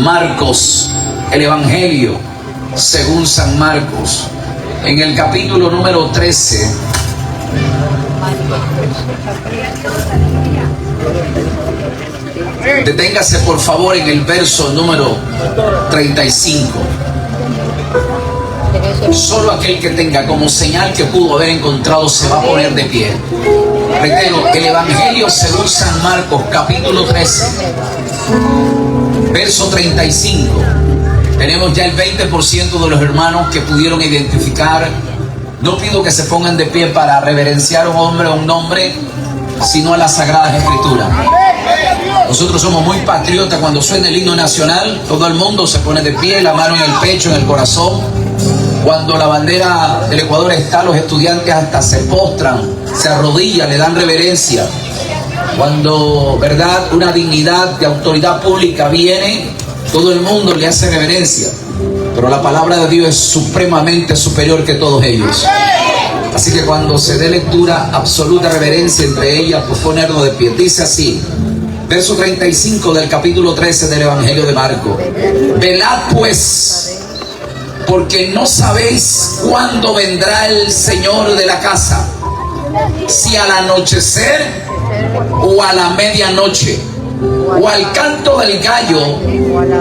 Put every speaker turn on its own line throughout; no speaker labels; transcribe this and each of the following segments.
Marcos, el Evangelio según San Marcos, en el capítulo número 13. Deténgase por favor en el verso número 35. Solo aquel que tenga como señal que pudo haber encontrado se va a poner de pie. Reitero, el Evangelio según San Marcos, capítulo 13, verso 35. Tenemos ya el 20% de los hermanos que pudieron identificar. No pido que se pongan de pie para reverenciar a un hombre o un nombre, sino a las Sagradas Escrituras. Nosotros somos muy patriotas. Cuando suena el himno nacional, todo el mundo se pone de pie, la mano en el pecho, en el corazón. Cuando la bandera del Ecuador está, los estudiantes hasta se postran, se arrodillan, le dan reverencia. Cuando, ¿verdad?, una dignidad de autoridad pública viene, todo el mundo le hace reverencia. Pero la palabra de Dios es supremamente superior que todos ellos. Así que cuando se dé lectura, absoluta reverencia entre ellas, pues ponernos de pie. Dice así, verso 35 del capítulo 13 del Evangelio de Marcos: velad pues, porque no sabéis cuándo vendrá el Señor de la casa, si al anochecer o a la medianoche, o al canto del gallo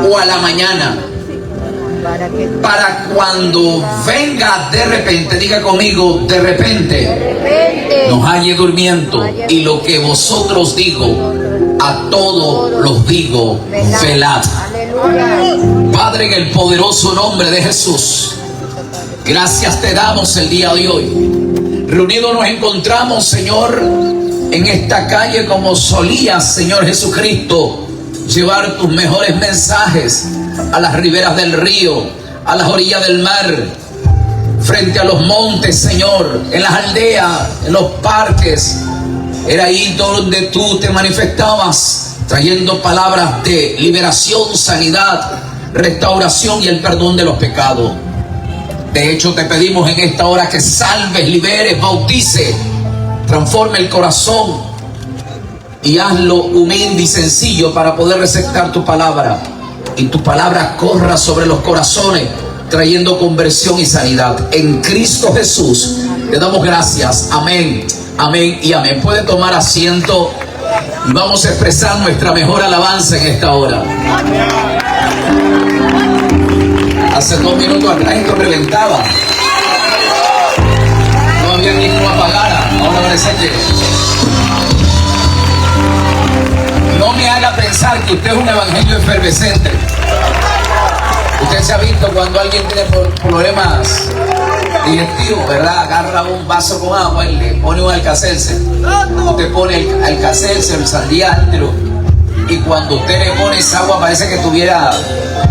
o a la mañana, para cuando venga de repente, diga conmigo, de repente, nos halle durmiendo, y lo que vosotros digo, a todos los digo, velad. Padre, en el poderoso nombre de Jesús, gracias te damos el día de hoy. Reunidos nos encontramos, Señor, en esta calle como solías, Señor Jesucristo, llevar tus mejores mensajes a las riberas del río, a las orillas del mar, frente a los montes, Señor, en las aldeas, en los parques. Era ahí donde tú te manifestabas, trayendo palabras de liberación, sanidad, restauración y el perdón de los pecados. De hecho, te pedimos en esta hora que salves, liberes, bautices, transforme el corazón y hazlo humilde y sencillo para poder receptar tu palabra. Y tu palabra corra sobre los corazones, trayendo conversión y sanidad. En Cristo Jesús te damos gracias. Amén, amén y amén. Puede tomar asiento y vamos a expresar nuestra mejor alabanza en esta hora. Hace 2 minutos atrás esto reventaba. No había quien lo apagara. Ahora parece que... No me haga pensar que usted es un evangelio efervescente. Usted se ha visto cuando alguien tiene problemas digestivos, ¿verdad? Agarra un vaso con agua y le pone un Alka-Seltzer. Usted pone el Alka-Seltzer, el Sandiántero, y cuando usted le pone esa agua parece que tuviera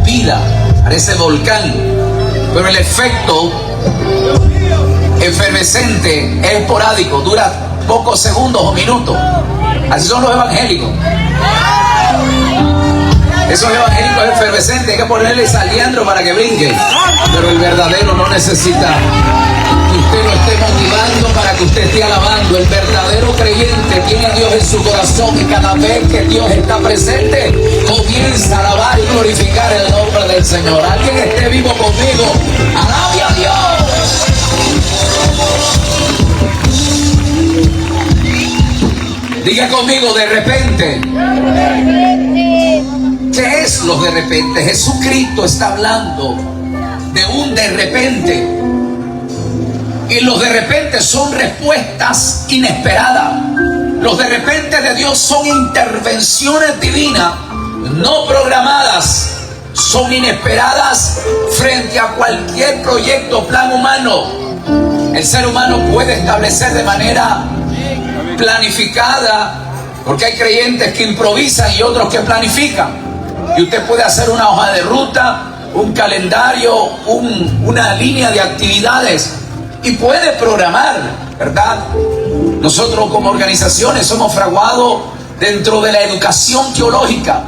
vida, parece volcán. Pero el efecto efervescente es esporádico, dura pocos segundos o minutos. Así son los evangélicos. Esos evangélicos efervescentes hay que ponerle saliandro para que brinque. Pero el verdadero no necesita que usted lo esté motivando para que usted esté alabando. El verdadero creyente tiene a Dios en su corazón, y cada vez que Dios está presente comienza a alabar y glorificar el nombre del Señor. Alguien esté vivo conmigo, alabe a Dios. Diga conmigo, de repente. ¿Qué es lo de repente? Jesucristo está hablando de un de repente. Y los de repente son respuestas inesperadas. Los de repente de Dios son intervenciones divinas, no programadas. Son inesperadas frente a cualquier proyecto o plan humano. El ser humano puede establecer de manera planificada, porque hay creyentes que improvisan y otros que planifican. Y usted puede hacer una hoja de ruta, un calendario, una línea de actividades, y puede programar, ¿verdad? Nosotros como organizaciones somos fraguados dentro de la educación teológica,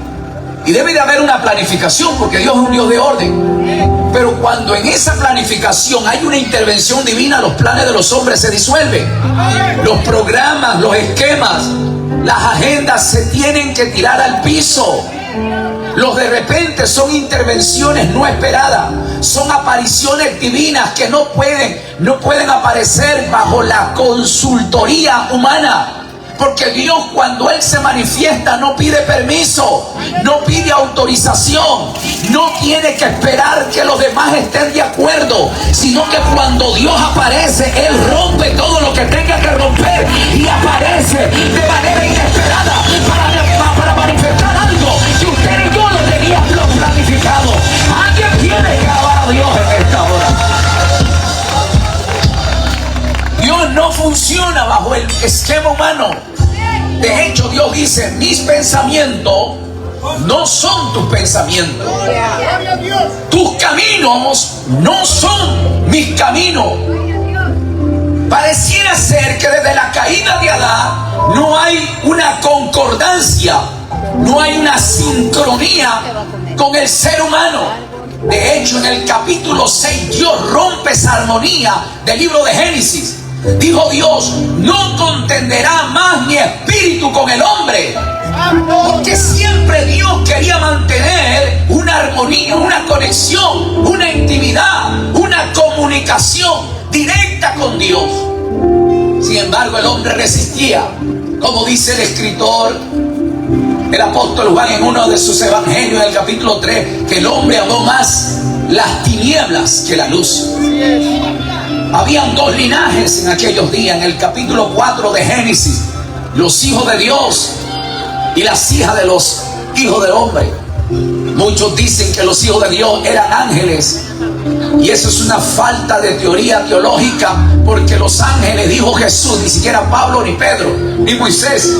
y debe de haber una planificación, porque Dios es un Dios de orden. Pero cuando en esa planificación hay una intervención divina, los planes de los hombres se disuelven. Los programas, los esquemas, las agendas se tienen que tirar al piso. Los de repente son intervenciones no esperadas, son apariciones divinas que no pueden aparecer bajo la consultoría humana. Porque Dios, cuando Él se manifiesta, no pide permiso, no pide autorización, no tiene que esperar que los demás estén de acuerdo, sino que cuando Dios aparece, Él rompe todo lo que tenga que romper y aparece de manera inesperada para manifestar algo que usted y yo lo teníamos planificado. Alguien tiene que alabar a Dios en esta hora. Dios no funciona bajo el esquema humano. De hecho, Dios dice: mis pensamientos no son tus pensamientos. Tus caminos no son mis caminos. Pareciera ser que desde la caída de Adán no hay una concordancia, no hay una sincronía con el ser humano. De hecho, en el capítulo 6, Dios rompe esa armonía del libro de Génesis. Dijo Dios: no contenderá más mi espíritu con el hombre. Porque siempre Dios quería mantener una armonía, una conexión, una intimidad, una comunicación directa con Dios. Sin embargo, el hombre resistía. Como dice el escritor, el apóstol Juan, en uno de sus evangelios, en el capítulo 3, que el hombre amó más las tinieblas que la luz. Habían dos linajes en aquellos días. En el capítulo 4 de Génesis, los hijos de Dios y las hijas de los hijos del hombre. Muchos dicen que los hijos de Dios eran ángeles, y eso es una falta de teoría teológica, porque los ángeles, dijo Jesús, ni siquiera Pablo, ni Pedro, ni Moisés.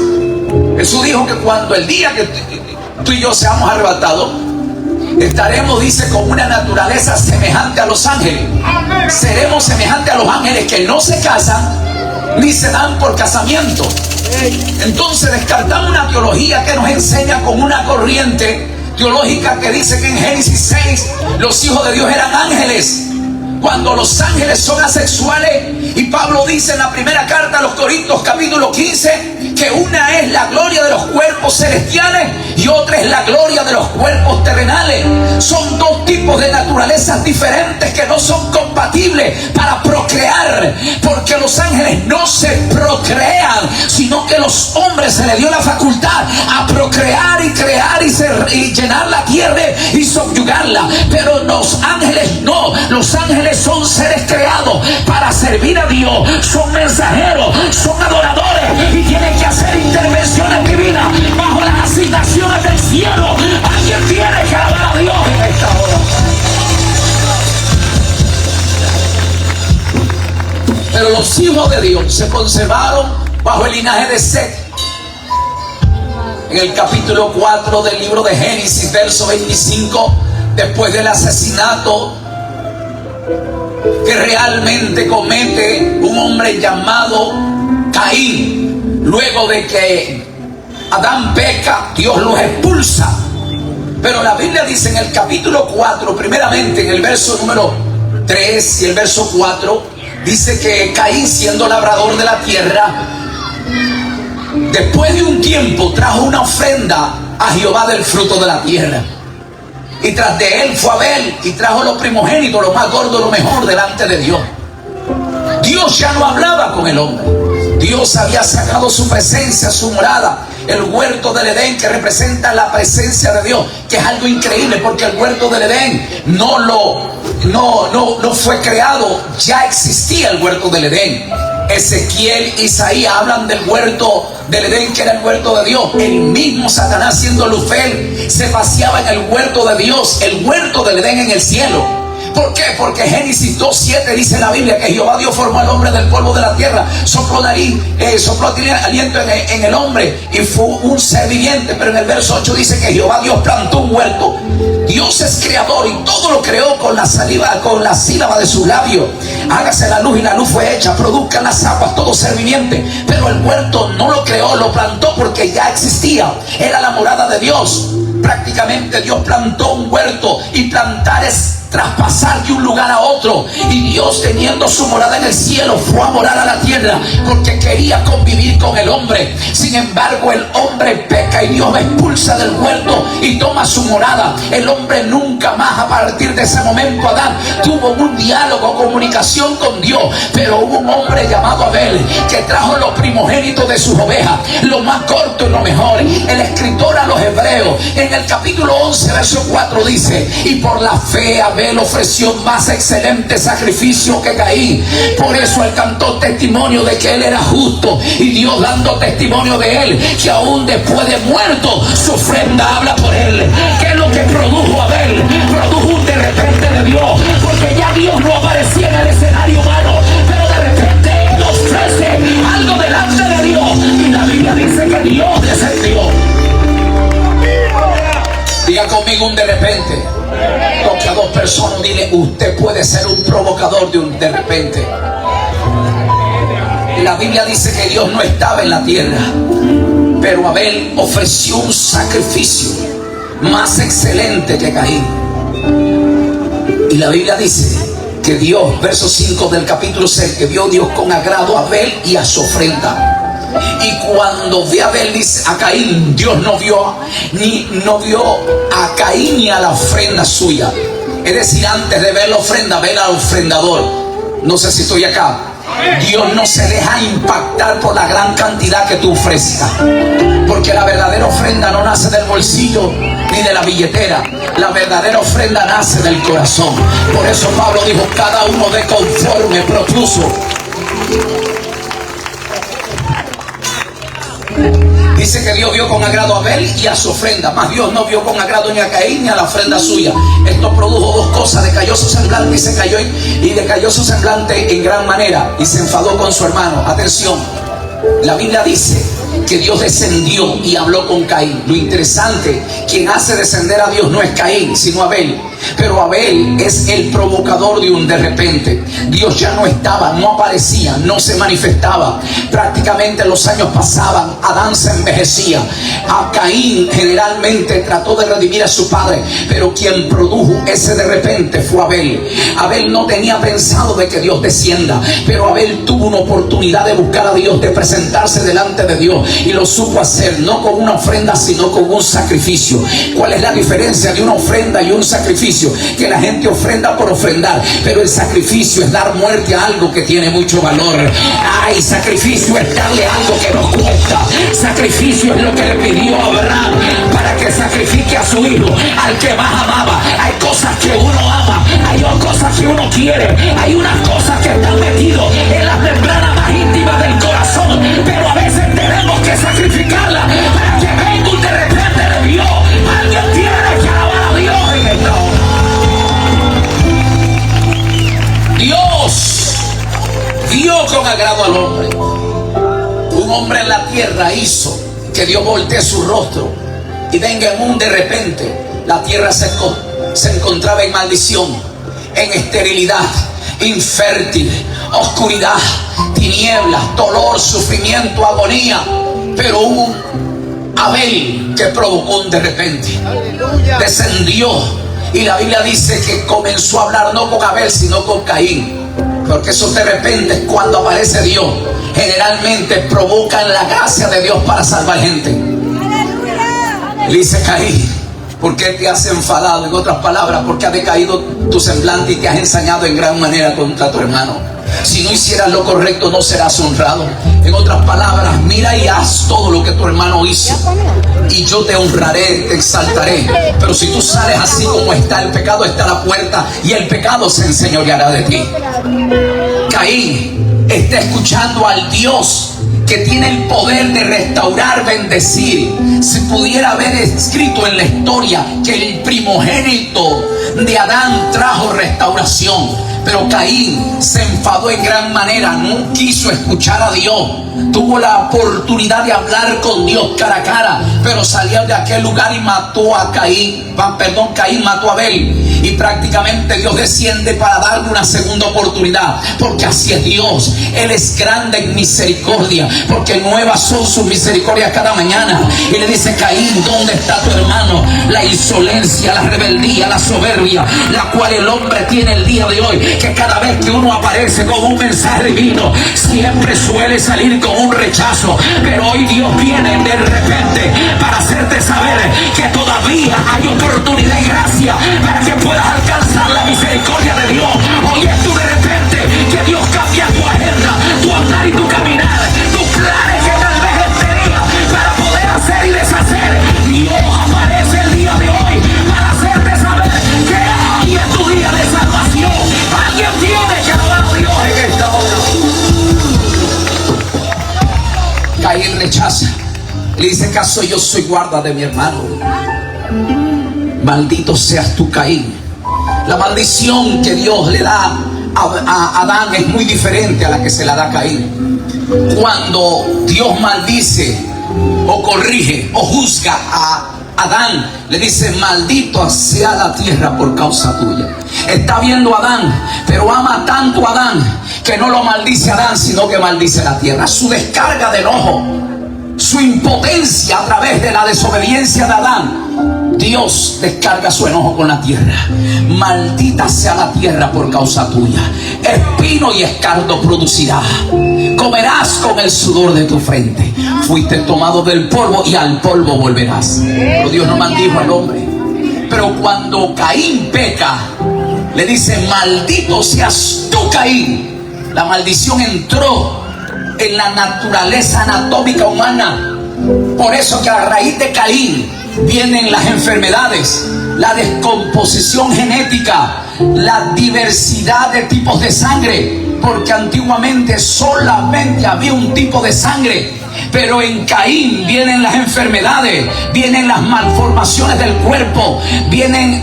Jesús dijo que cuando el día que tú y yo seamos arrebatados, estaremos, dice, con una naturaleza semejante a los ángeles. Seremos semejantes a los ángeles, que no se casan ni se dan por casamiento. Entonces descartamos una teología que nos enseña con una corriente teológica que dice que en Génesis 6 los hijos de Dios eran ángeles, cuando los ángeles son asexuales. Y Pablo dice en la primera carta a los Corintios, capítulo 15, que una es la gloria de los cuerpos celestiales y otra es la gloria de los cuerpos terrenales. Son dos tipos de naturalezas diferentes que no son compatibles para procrear, porque los ángeles no se procrean, sino que los hombres se les dio la facultad a procrear y crear y llenar la tierra y subyugarla. Pero los ángeles no. Los ángeles son seres creados para servir a Dios, son mensajeros, son adoradores y tienen que hacer intervenciones divinas bajo las asignaciones del cielo. Alguien tiene que alabar a Dios en esta hora. Pero los hijos de Dios se conservaron bajo el linaje de Set. En el capítulo 4 del libro de Génesis, verso 25, después del asesinato que realmente comete un hombre llamado Caín, luego de que Adán peca, Dios los expulsa. Pero la Biblia dice en el capítulo 4, primeramente en el verso número 3 y el verso 4, dice que Caín, siendo labrador de la tierra, después de un tiempo trajo una ofrenda a Jehová del fruto de la tierra. Y tras de él fue Abel y trajo los primogénitos, lo más gordo, lo mejor, delante de Dios. Dios ya no hablaba con el hombre. Dios había sacado su presencia, su morada, el huerto del Edén, que representa la presencia de Dios, que es algo increíble, porque el huerto del Edén no fue creado, ya existía el huerto del Edén. Ezequiel, Isaías hablan del huerto del Edén, que era el huerto de Dios. El mismo Satanás, siendo Lucifer, se paseaba en el huerto de Dios, el huerto del Edén en el cielo. ¿Por qué? Porque Génesis 2:7 dice la Biblia que Jehová Dios formó al hombre del polvo de la tierra, sopló aliento en el hombre y fue un ser viviente. Pero en el verso 8 dice que Jehová Dios plantó un huerto. Dios es creador y todo lo creó con la sílaba de sus labios. Hágase la luz y la luz fue hecha. Produzcan las aguas todo ser viviente. Pero el huerto no lo creó, lo plantó porque ya existía. Era la morada de Dios. Prácticamente Dios plantó un huerto, y plantar es traspasar de un lugar a otro. Y Dios, teniendo su morada en el cielo, fue a morar a la tierra porque quería convivir con el hombre. Sin embargo, el hombre peca y Dios lo expulsa del huerto y toma su morada. El hombre nunca más, a partir de ese momento, Adán tuvo un diálogo, comunicación con Dios. Pero hubo un hombre llamado Abel que trajo los primogénitos de sus ovejas, lo más corto y lo mejor. El escritor a los Hebreos, en el capítulo 11, verso 4, dice: y por la fe Abel ofreció más excelente sacrificio que Caín. Por eso él cantó testimonio de que él era justo, y Dios dando testimonio de él, que aún después de muerto su ofrenda habla por él. ¿Qué es lo que produjo Abel? Produjo un de repente de Dios, porque ya Dios no aparecía en el escenario humano, pero de repente él ofrece algo delante de Dios, y la Biblia dice que Dios descendió. Diga conmigo un de repente. Toque a dos personas, dile: usted puede ser un provocador de un de repente. La Biblia dice que Dios no estaba en la tierra, pero Abel ofreció un sacrificio más excelente que Caín. Y la Biblia dice que Dios, verso 5 del capítulo 6, que vio Dios con agrado a Abel y a su ofrenda. Y cuando ve a Abel, dice, a Caín, Dios no vio a Caín ni a la ofrenda suya. Es decir, antes de ver la ofrenda, ver al ofrendador. No sé si estoy acá. Dios no se deja impactar por la gran cantidad que tú ofrezcas, porque la verdadera ofrenda no nace del bolsillo ni de la billetera. La verdadera ofrenda nace del corazón. Por eso Pablo dijo: cada uno de conforme propuso. Dice que Dios vio con agrado a Abel y a su ofrenda, mas Dios no vio con agrado ni a Caín ni a la ofrenda suya. Esto produjo dos cosas: decayó su semblante y decayó su semblante en gran manera, y se enfadó con su hermano. Atención, la Biblia dice que Dios descendió y habló con Caín. Lo interesante, quien hace descender a Dios no es Caín, sino Abel. Pero Abel es el provocador de un de repente. Dios ya no estaba, no aparecía, no se manifestaba. Prácticamente los años pasaban, Adán se envejecía. A Caín generalmente trató de redimir a su padre, pero quien produjo ese de repente fue Abel. Abel no tenía pensado de que Dios descienda, pero Abel tuvo una oportunidad de buscar a Dios, de presentarse delante de Dios, y lo supo hacer, no con una ofrenda, sino con un sacrificio. ¿Cuál es la diferencia de una ofrenda y un sacrificio? Que la gente ofrenda por ofrendar, pero el sacrificio es dar muerte a algo que tiene mucho valor. Ay, sacrificio es darle algo que nos cuesta. Sacrificio es lo que le pidió a Abraham para que sacrifique a su hijo, al que más amaba. Hay cosas que uno ama, hay cosas que uno quiere, hay unas cosas que están metidas en las membranas más íntimas del corazón, pero a veces tenemos que sacrificarla para que venga un de repente de Dios. Alguien tiene que alabar a Dios en esta hora. Dios vio con agrado al hombre. Un hombre en la tierra hizo que Dios voltee su rostro y venga en un de repente. La tierra se encontraba en maldición, en esterilidad, infértil, oscuridad, tinieblas, dolor, sufrimiento, agonía. Pero hubo un Abel que provocó un de repente. Descendió, y la Biblia dice que comenzó a hablar no con Abel sino con Caín, porque esos de repente es cuando aparece Dios. Generalmente provocan la gracia de Dios para salvar gente. Le dice: Caín, ¿por qué te has enfadado? En otras palabras, porque ha decaído tu semblante y te has ensañado en gran manera contra tu hermano. Si no hicieras lo correcto, no serás honrado. En otras palabras, mira y haz todo lo que tu hermano hizo, y yo te honraré, te exaltaré. Pero si tú sales así como está, el pecado está a la puerta y el pecado se enseñoreará de ti. Caín está escuchando al Dios que tiene el poder de restaurar, bendecir. Si pudiera haber escrito en la historia que el primogénito de Adán trajo restauración, Pero Caín se enfadó en gran manera, no quiso escuchar a Dios. Tuvo la oportunidad de hablar con Dios cara a cara, pero salió de aquel lugar y mató a Caín. Caín mató a Abel. Y prácticamente Dios desciende para darle una segunda oportunidad, porque así es Dios. Él es grande en misericordia, porque nuevas son sus misericordias cada mañana. Y le dice: Caín, ¿dónde está tu hermano? La insolencia, la rebeldía, la soberbia, la cual el hombre tiene el día de hoy, que cada vez que uno aparece con un mensaje divino, siempre suele salir con un rechazo. Pero hoy Dios viene de repente para hacerte saber que todavía hay oportunidad y gracia para que puedas alcanzar la misericordia de Dios. Hoy es tú de repente que Dios cambia tu agenda, tu andar y tu caminar, tus planes que tal vez Él tenía para poder hacer y deshacer. Dios aparece el día de hoy para hacerte saber que hoy es tu día de salvación. Alguien tiene que alabar a Dios en esta hora. Caín rechaza. Le dice: ¿acaso yo soy guarda de mi hermano? Maldito seas tú, Caín. La maldición que Dios le da a Adán es muy diferente a la que se la da a Caín. Cuando Dios maldice o corrige o juzga a Adán, le dice: maldito sea la tierra por causa tuya. Está viendo a Adán, pero ama tanto a Adán que no lo maldice a Adán, sino que maldice la tierra. Su descarga de enojo, su impotencia a través de la desobediencia de Adán, Dios descarga su enojo con la tierra. Maldita sea la tierra por causa tuya. Espino y escardo producirá. Comerás con el sudor de tu frente. Fuiste tomado del polvo y al polvo volverás. Pero Dios no maldijo al hombre. Pero cuando Caín peca, le dice: maldito seas tú, Caín. La maldición entró en la naturaleza anatómica humana. Por eso que a raíz de Caín vienen las enfermedades, la descomposición genética, la diversidad de tipos de sangre, porque antiguamente solamente había un tipo de sangre. Pero en Caín vienen las enfermedades, vienen las malformaciones del cuerpo, vienen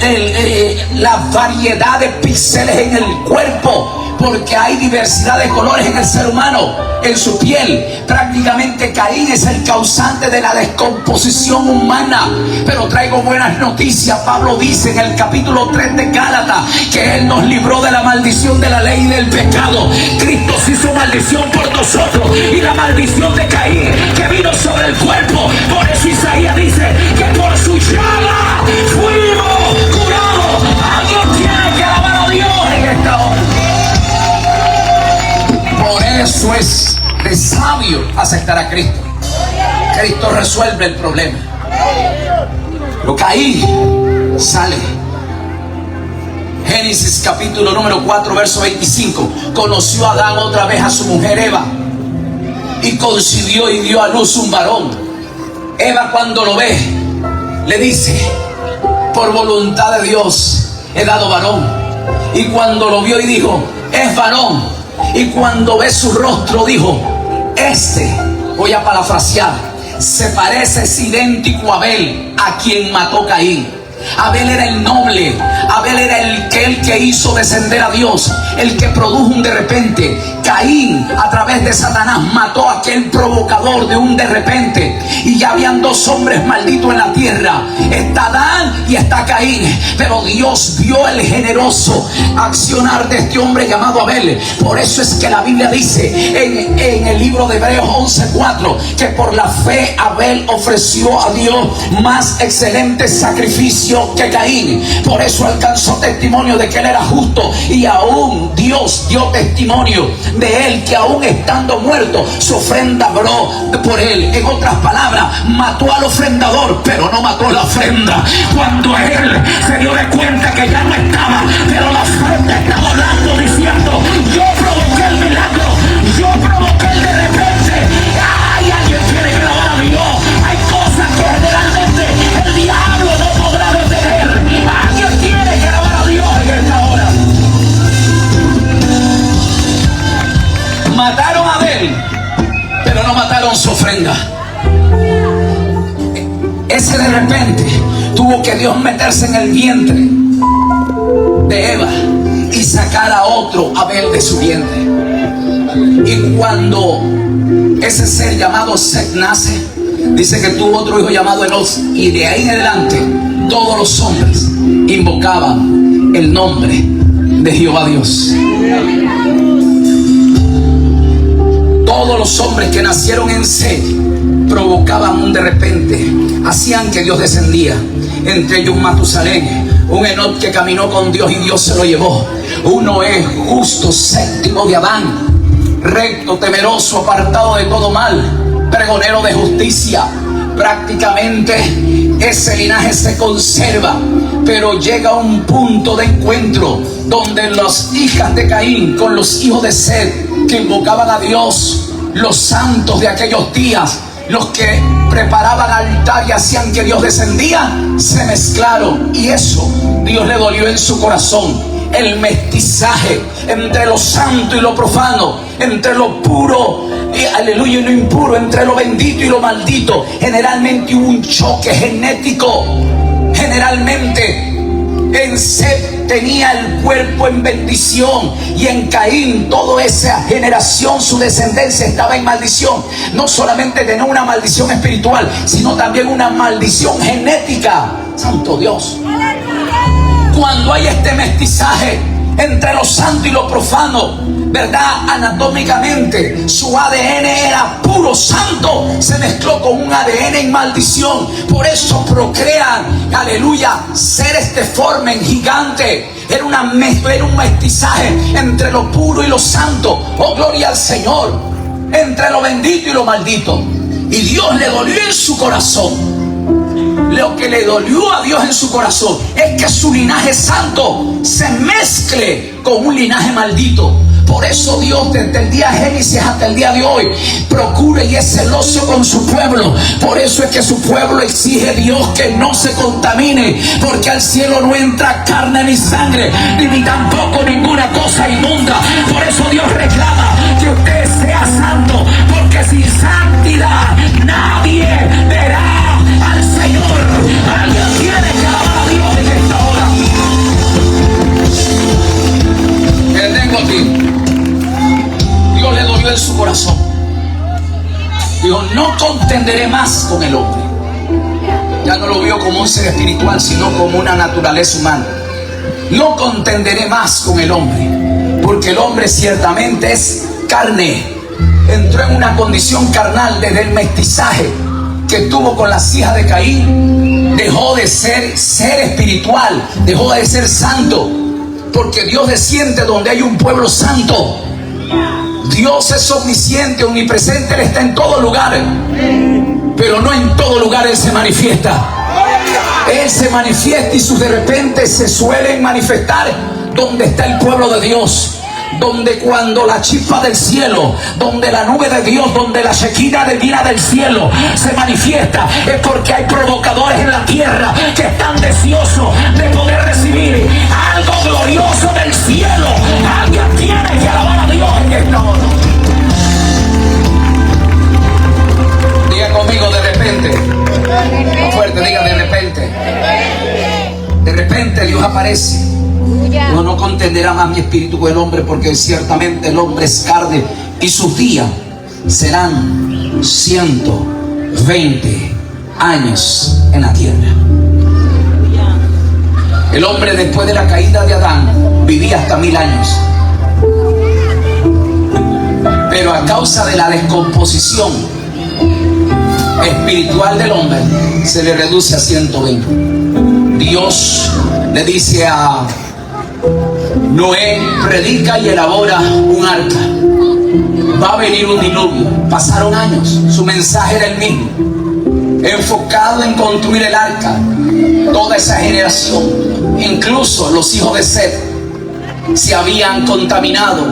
la variedad de píxeles en el cuerpo, porque hay diversidad de colores en el ser humano, en su piel. Prácticamente Caín es el causante de la descomposición humana. Pero traigo buenas noticias. Pablo dice en el capítulo 3 de Gálatas que Él nos libró de la maldición de la ley y del pecado. Cristo se hizo maldición por nosotros, y la maldición de Caín que vino sobre el cuerpo. Por eso Isaías dice que por su llaga fuimos curados. Alguien tiene que alabar a Dios en esta hora. Por eso es de sabio aceptar a Cristo. Cristo resuelve el problema. Pero Caín sale. Génesis capítulo número 4 verso 25. Conoció a Adán otra vez a su mujer Eva, y concibió y dio a luz un varón. Eva, cuando lo ve, le dice: por voluntad de Dios he dado varón. Y cuando lo vio y dijo: es varón. Y cuando ve su rostro dijo: voy a parafrasear, se parece, es idéntico a Abel, a quien mató Caín. Abel era el noble, Abel era el que hizo descender a Dios, el que produjo un de repente. Caín, a través de Satanás, mató a aquel provocador de un de repente. Y ya habían dos hombres malditos en la tierra: está Adán y está Caín. Pero Dios vio el generoso accionar de este hombre llamado Abel. Por eso es que la Biblia dice en el libro de Hebreos 11:4 que por la fe Abel ofreció a Dios más excelente sacrificio que Caín. Por eso alcanzó testimonio de que él era justo, y aún Dios dio testimonio de él, que aún estando muerto su ofrenda habló por él. En otras palabras, mató al ofrendador, pero no mató la ofrenda. Cuando él se dio de cuenta que ya no estaba, pero la ofrenda estaba hablando, diciendo: yo provoqué el milagro, yo provoqué el de repente. Ay, alguien tiene que alabar a Dios. Hay cosas que generalmente el diablo no podrá detener. Alguien tiene que alabar a Dios en esta hora. Mataron a Abel, pero no mataron su ofrenda. Ese de repente tuvo que Dios meterse en el vientre de Eva y sacar a otro Abel de su vientre. Y cuando ese ser llamado Set nace, dice que tuvo otro hijo llamado Enos, y de ahí en adelante todos los hombres invocaban el nombre de Jehová Dios. Todos los hombres que nacieron en Set provocaban un de repente, hacían que Dios descendía. Entre ellos un Matusalén, un Enoc que caminó con Dios y Dios se lo llevó. Uno es justo, séptimo de Adán, recto, temeroso, apartado de todo mal, pregonero de justicia. Prácticamente ese linaje se conserva, pero llega un punto de encuentro donde las hijas de Caín con los hijos de Set, que invocaban a Dios, los santos de aquellos días, los que preparaban altar y hacían que Dios descendía, se mezclaron, y eso Dios le dolió en su corazón. El mestizaje entre lo santo y lo profano, entre lo puro y aleluya y lo impuro, entre lo bendito y lo maldito. Generalmente hubo un choque genético. Generalmente en Set tenía el cuerpo en bendición, y en Caín toda esa generación, su descendencia estaba en maldición. No solamente tenía una maldición espiritual, sino también una maldición genética. Santo Dios. Cuando hay este mestizaje entre lo santo y lo profano, ¿verdad? Anatómicamente su ADN era puro santo, se mezcló con un ADN en maldición. Por eso procrean, aleluya, seres deformes, gigantes. Era un mestizaje entre lo puro y lo santo. Oh, gloria al Señor. Entre lo bendito y lo maldito. Y Dios le dolió en su corazón. Lo que le dolió a Dios en su corazón es que su linaje santo se mezcle con un linaje maldito. Por eso Dios, desde el día de Génesis hasta el día de hoy, procura y es celoso con su pueblo. Por eso es que su pueblo exige a Dios que no se contamine, porque al cielo no entra carne ni sangre, ni tampoco ninguna cosa inmunda. Por eso Dios reclama que usted sea santo, porque sin santidad nadie verá al Señor. Alguien tiene que alabar a Dios en esta hora. ¿Qué tengo aquí? Dios le dolió en su corazón. Dijo: no contenderé más con el hombre. Ya no lo vio como un ser espiritual, sino como una naturaleza humana. No contenderé más con el hombre, porque el hombre ciertamente es carne. Entró en una condición carnal desde el mestizaje que tuvo con las hijas de Caín. Dejó de ser espiritual, dejó de ser santo, porque Dios desciende donde hay un pueblo santo. Dios es omnisciente, omnipresente, Él está en todo lugar, pero no en todo lugar Él se manifiesta. Él se manifiesta y sus de repente se suelen manifestar donde está el pueblo de Dios. Donde cuando la chispa del cielo, donde la nube de Dios, donde la Shekinah divina del cielo se manifiesta, es porque hay provocadores en la tierra que están deseosos de poder recibir algo glorioso del cielo. Alguien tiene que alabar a Dios en esta hora. Diga conmigo: de repente. Más fuerte, diga: de repente. De repente Dios aparece. No contenderá más mi espíritu con el hombre, porque ciertamente el hombre es carne, y sus días serán 120 años en la tierra. El hombre, después de la caída de Adán, vivía hasta 1000 años, pero a causa de la descomposición espiritual del hombre se le reduce a 120. Dios le dice a Noé: predica y elabora un arca, va a venir un diluvio. Pasaron años, su mensaje era el mismo, enfocado en construir el arca. Toda esa generación, incluso los hijos de Set, se habían contaminado,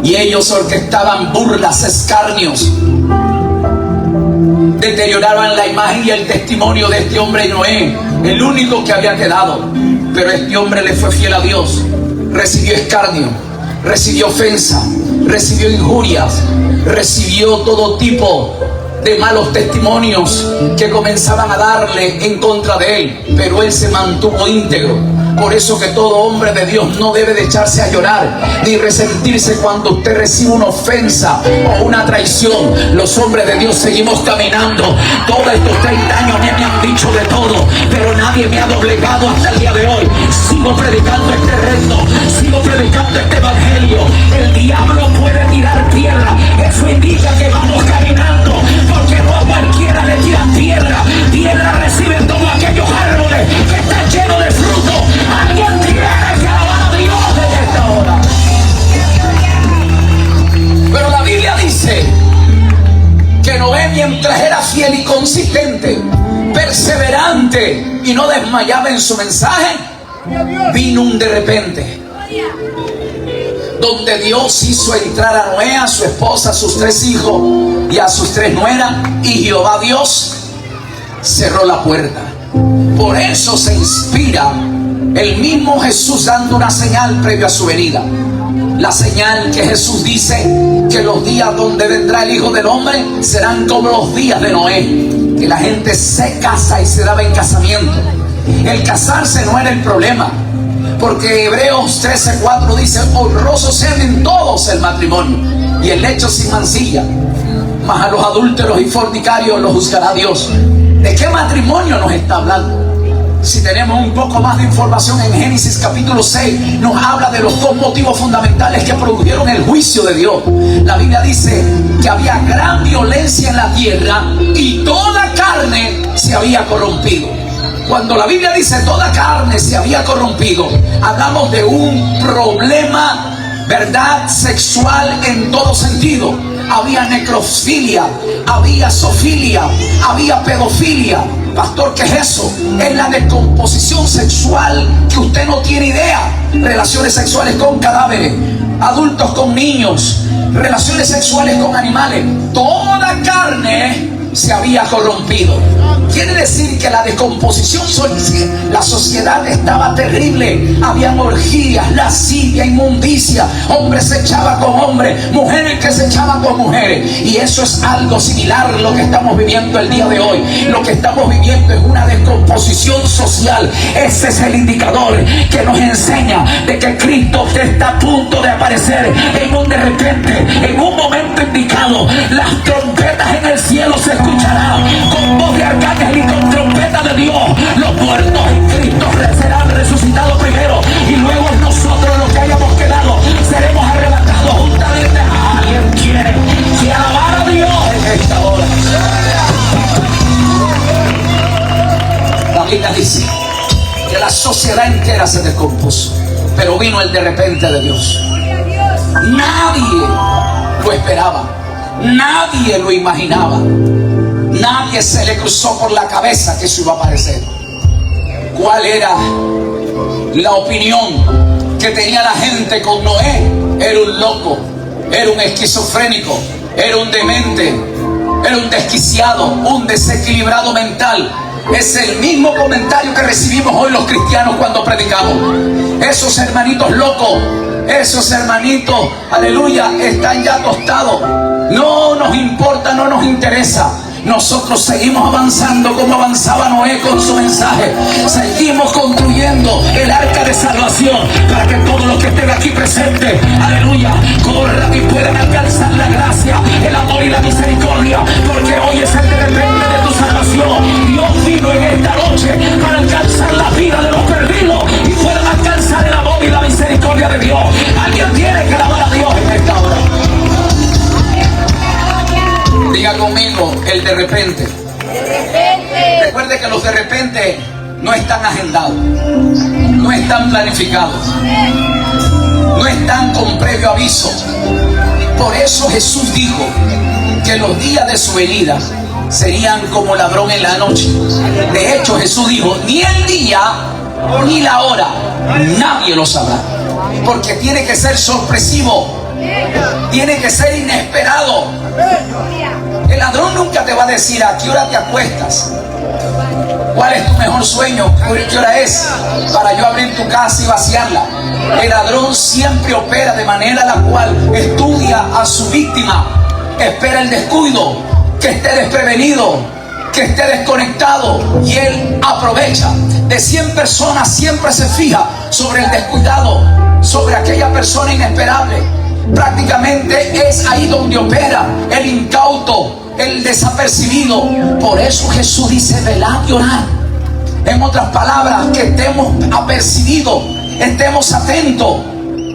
y ellos orquestaban burlas, escarnios, deterioraban la imagen y el testimonio de este hombre Noé, el único que había quedado. Pero este hombre le fue fiel a Dios. Recibió escarnio, recibió ofensa, recibió injurias, recibió todo tipo de malos testimonios que comenzaban a darle en contra de él, pero él se mantuvo íntegro. Por eso que todo hombre de Dios no debe de echarse a llorar ni resentirse cuando usted recibe una ofensa o una traición. Los hombres de Dios seguimos caminando. Todos estos 30 años me han dicho de todo, pero nadie me ha doblegado hasta el día de hoy. Sigo predicando este reto, sigo predicando este evangelio. El diablo puede tirar tierra, eso indica que vamos caminando, porque no a cualquiera le tiran tierra. Tierra reciben todos aquellos árboles que están llenos de fruto. Alguien tiene que alabar a Dios en esta hora. Pero la Biblia dice que Noé, mientras era fiel y consistente, perseverante y no desmayaba en su mensaje, vino un de repente, donde Dios hizo entrar a Noé, a su esposa, a sus 3 hijos y a sus 3 nueras, y Jehová Dios cerró la puerta. Por eso se inspira el mismo Jesús dando una señal previo a su venida. La señal que Jesús dice que los días donde vendrá el Hijo del Hombre serán como los días de Noé, que la gente se casa y se daba en casamiento. El casarse no era el problema, porque Hebreos 13:4 dice: honrosos sean en todos el matrimonio y el lecho sin mancilla, mas a los adúlteros y fornicarios los juzgará Dios. ¿De qué matrimonio nos está hablando? Si tenemos un poco más de información, en Génesis capítulo 6 nos habla de los 2 motivos fundamentales que produjeron el juicio de Dios. La Biblia dice que había gran violencia en la tierra y toda carne se había corrompido. Cuando la Biblia dice toda carne se había corrompido, hablamos de un problema, ¿verdad?, sexual en todo sentido. Había necrofilia, había zoofilia, había pedofilia. Pastor, ¿qué es eso? Es la descomposición sexual que usted no tiene idea. Relaciones sexuales con cadáveres, adultos con niños, relaciones sexuales con animales. Toda carne se había corrompido. Quiere decir que la descomposición, la sociedad estaba terrible. Había orgías, lascivia, inmundicia. Hombres se echaban con hombres, mujeres que se echaban con mujeres. Y eso es algo similar a lo que estamos viviendo el día de hoy. Lo que estamos viviendo es una descomposición social. Ese es el indicador que nos enseña de que Cristo está a punto de aparecer en un de repente, en un momento indicado. Las trompetas en el cielo se escucharán con voz de arcángel y con trompeta de Dios. Los muertos en Cristo serán resucitados primero, y luego nosotros, los que hayamos quedado, seremos arrebatados juntamente. Alguien quiere que alabar a Dios en esta hora. La Biblia dice que la sociedad entera se descompuso, pero vino el de repente de Dios. Nadie lo esperaba, nadie lo imaginaba. Nadie se le cruzó por la cabeza que eso iba a aparecer. ¿Cuál era la opinión que tenía la gente con Noé? Era un loco, era un esquizofrénico, era un demente, era un desquiciado, un desequilibrado mental. Es el mismo comentario que recibimos hoy los cristianos cuando predicamos. Esos hermanitos locos, esos hermanitos, aleluya, están ya tostados. No nos importa, no nos interesa. Nosotros seguimos avanzando como avanzaba Noé con su mensaje. Seguimos construyendo el arca de salvación para que todos los que estén aquí presentes, aleluya, corran y puedan alcanzar la gracia, el amor y la misericordia, porque hoy es el de repente de tu salvación. Dios vino en esta noche para alcanzar la vida de los perdidos y puedan alcanzar el amor y la misericordia de Dios. Alguien tiene que alabar a Dios en esta hora. Diga conmigo, el de repente. Recuerde que los de repente no están agendados, no están planificados, no están con previo aviso. Por eso Jesús dijo que los días de su venida serían como ladrón en la noche. De hecho, Jesús dijo, ni el día ni la hora nadie lo sabrá, porque tiene que ser sorpresivo, tiene que ser inesperado. El ladrón nunca te va a decir a qué hora te acuestas, cuál es tu mejor sueño, qué hora es, para yo abrir tu casa y vaciarla. El ladrón siempre opera de manera la cual estudia a su víctima, espera el descuido que esté desprevenido, que esté desconectado, y Él aprovecha. De 100 personas siempre se fija sobre el descuidado, sobre aquella persona inesperable. Prácticamente es ahí donde opera el incauto, el desapercibido. Por eso Jesús dice: velad y orad. En otras palabras, que estemos apercibidos, estemos atentos,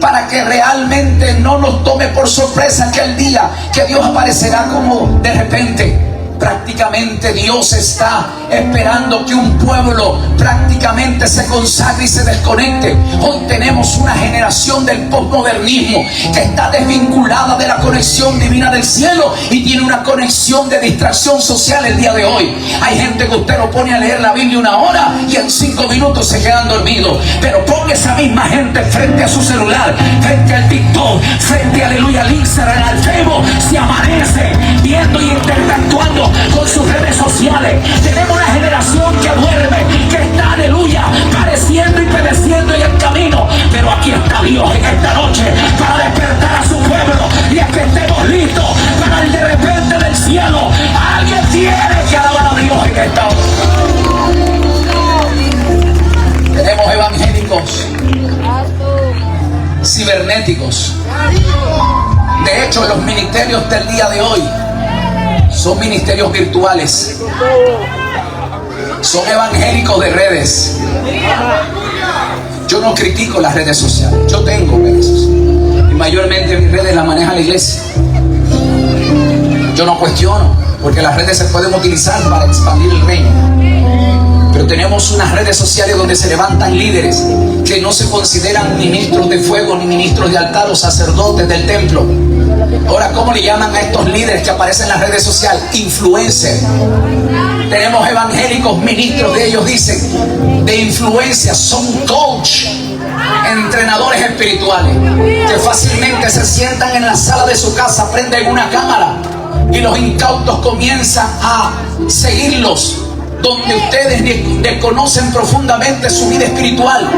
para que realmente no nos tome por sorpresa aquel día que Dios aparecerá como de repente. Prácticamente Dios está esperando que un pueblo prácticamente se consagre y se desconecte. Hoy tenemos una generación del posmodernismo que está desvinculada de la conexión divina del cielo y tiene una conexión de distracción social el día de hoy. Hay gente que usted lo pone a leer la Biblia 1 hora y en 5 minutos se quedan dormidos. Pero ponga esa misma gente frente a su celular, frente al TikTok, frente, aleluya, al Instagram, al Facebook, se amanece viendo y interactuando con sus redes sociales. Tenemos una generación que duerme, que está, aleluya, padeciendo y pereciendo en el camino. Pero aquí está Dios en esta noche para despertar a su pueblo, y es que estemos listos para el de repente del cielo. Alguien tiene que alabar a Dios en esta hora. Tenemos evangélicos cibernéticos. De hecho, los ministerios del día de hoy son ministerios virtuales, son evangélicos de redes. Yo no critico las redes sociales, yo tengo redes sociales y mayormente mis redes las maneja la iglesia. Yo no cuestiono, porque las redes se pueden utilizar para expandir el reino. Pero tenemos unas redes sociales donde se levantan líderes que no se consideran ministros de fuego, ni ministros de altar o sacerdotes del templo. Ahora, ¿cómo le llaman a estos líderes que aparecen en las redes sociales? Influencers. Tenemos evangélicos, ministros de ellos dicen, de influencia, son coach, entrenadores espirituales, que fácilmente se sientan en la sala de su casa, prenden una cámara y los incautos comienzan a seguirlos, donde ustedes desconocen profundamente su vida espiritual,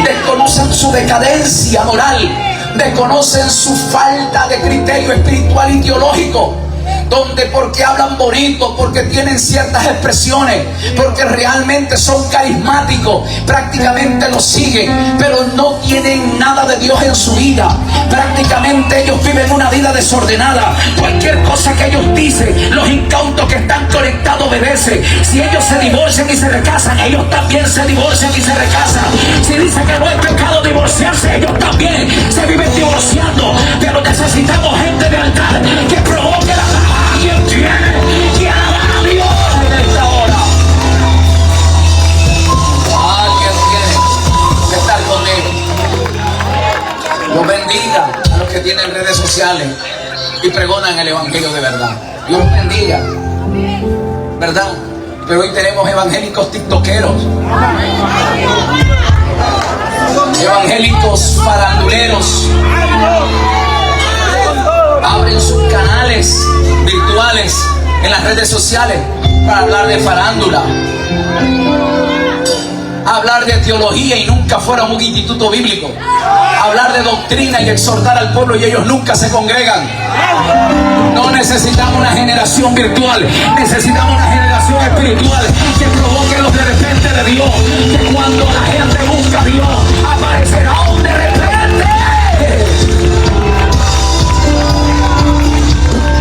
desconocen su decadencia moral, desconocen su falta de criterio espiritual y teológico, donde porque hablan bonito, porque tienen ciertas expresiones, porque realmente son carismáticos, prácticamente los siguen, pero no tienen nada de Dios en su vida. Prácticamente ellos viven una vida desordenada. Cualquier cosa que ellos dicen, los incautos que están conectados obedecen. Si ellos se divorcian y se recasan, ellos también se divorcian y se recasan. Si dicen que no es pecado divorciarse, ellos también se viven divorciando. Pero necesitamos gente de altar que provoque la... ¿Quién tiene que alabar a Dios en esta hora? Alguien tiene que estar conmigo. Dios bendiga a los que tienen redes sociales y pregonan el evangelio de verdad. Dios los bendiga, ¿verdad? Pero hoy tenemos evangélicos tiktokeros, evangélicos faranduleros. Abren sus canales virtuales en las redes sociales para hablar de farándula, hablar de teología y nunca fueron un instituto bíblico, hablar de doctrina y exhortar al pueblo y ellos nunca se congregan. No necesitamos una generación virtual, necesitamos una generación espiritual que provoque los de repente de Dios, que cuando la gente busca a Dios aparecerá un de repente.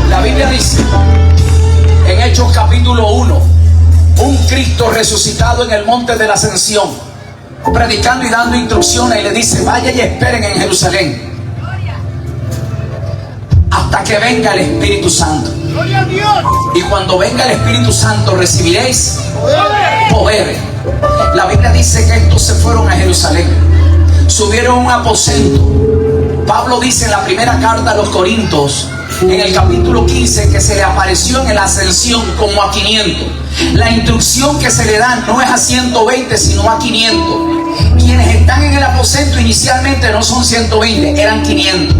La Biblia dice en Hechos capítulo 1, un Cristo resucitado en el monte de la Ascensión, predicando y dando instrucciones, y le dice: vaya y esperen en Jerusalén hasta que venga el Espíritu Santo. Y cuando venga el Espíritu Santo recibiréis poder. La Biblia dice que estos se fueron a Jerusalén, subieron a un aposento. Pablo dice en la primera carta a los Corintios, en el capítulo 15, que se le apareció en la ascensión como a 500. La instrucción que se le da no es a 120, sino a 500. Quienes están en el aposento inicialmente no son 120, eran 500.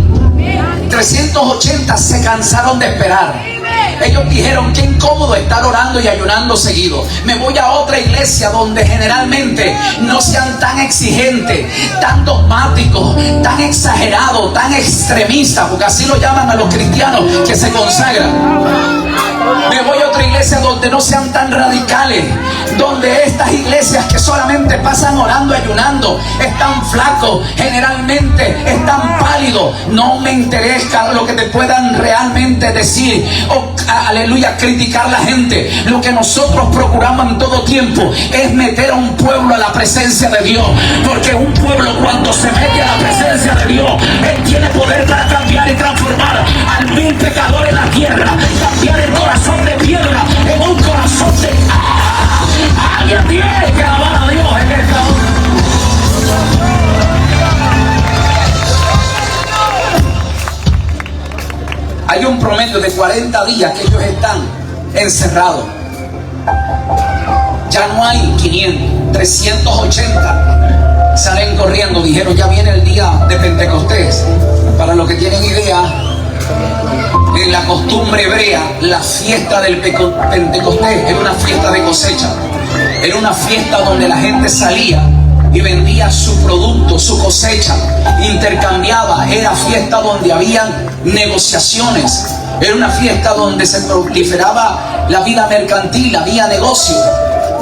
380 se cansaron de esperar. Ellos dijeron: qué incómodo estar orando y ayunando seguido. Me voy a otra iglesia donde generalmente no sean tan exigentes, tan dogmáticos, tan exagerados, tan extremistas, porque así lo llaman a los cristianos que se consagran. Me voy a otra iglesia donde no sean tan radicales, donde estas iglesias que solamente pasan orando, ayunando, están flacos, generalmente están pálidos. No me interesa lo que te puedan realmente decir o, aleluya, criticar la gente. Lo que nosotros procuramos en todo tiempo es meter a un pueblo a la presencia de Dios, porque un pueblo cuando se mete a la presencia de Dios, Él tiene poder para cambiar y transformar al vil pecador en la tierra, cambiar el corazón de piedra en un corazón de... Alguien tiene que alabar a Dios en esta hora. Hay un promedio de 40 días que ellos están encerrados. Ya no hay 500, 380 salen corriendo. Dijeron, ya viene el día de Pentecostés. Para los que tienen idea, en la costumbre hebrea, la fiesta del Pentecostés era una fiesta de cosecha. Era una fiesta donde la gente salía y vendía su producto, su cosecha, intercambiaba. Era fiesta donde había negociaciones. Era una fiesta donde se proliferaba la vida mercantil, había negocio.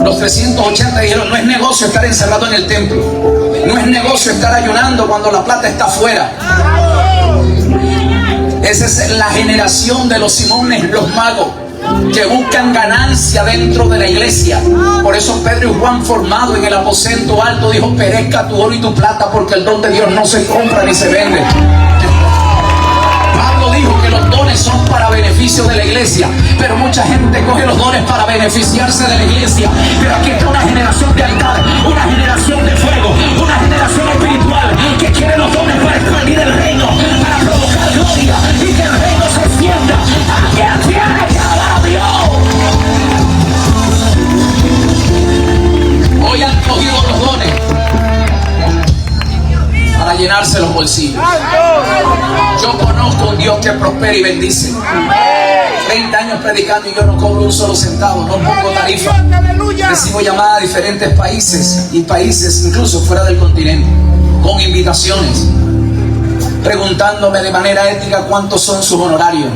Los 380 dijeron, no es negocio estar encerrado en el templo, no es negocio estar ayunando cuando la plata está afuera. Esa es la generación de los Simones, los magos, que buscan ganancia dentro de la iglesia. Por eso Pedro y Juan, formado en el aposento alto, dijo, perezca tu oro y tu plata, porque el don de Dios no se compra ni se vende. Pablo dijo que los dones son para beneficio de la iglesia, pero mucha gente coge los dones para beneficiarse de la iglesia. Pero aquí está una generación de altar, una generación de fuego, una generación espiritual que quiere los dones para expandir el reino, para provocar gloria y que el reino se extienda. ¿A quién tiene que alabar a Dios? Hoy han cogido los dones para llenarse los bolsillos. Yo conozco un Dios que prospera y bendice. 30 años predicando y yo no cobro un solo centavo, no pongo tarifa. Recibo llamadas de diferentes países y países incluso fuera del continente, con invitaciones, preguntándome de manera ética cuántos son sus honorarios.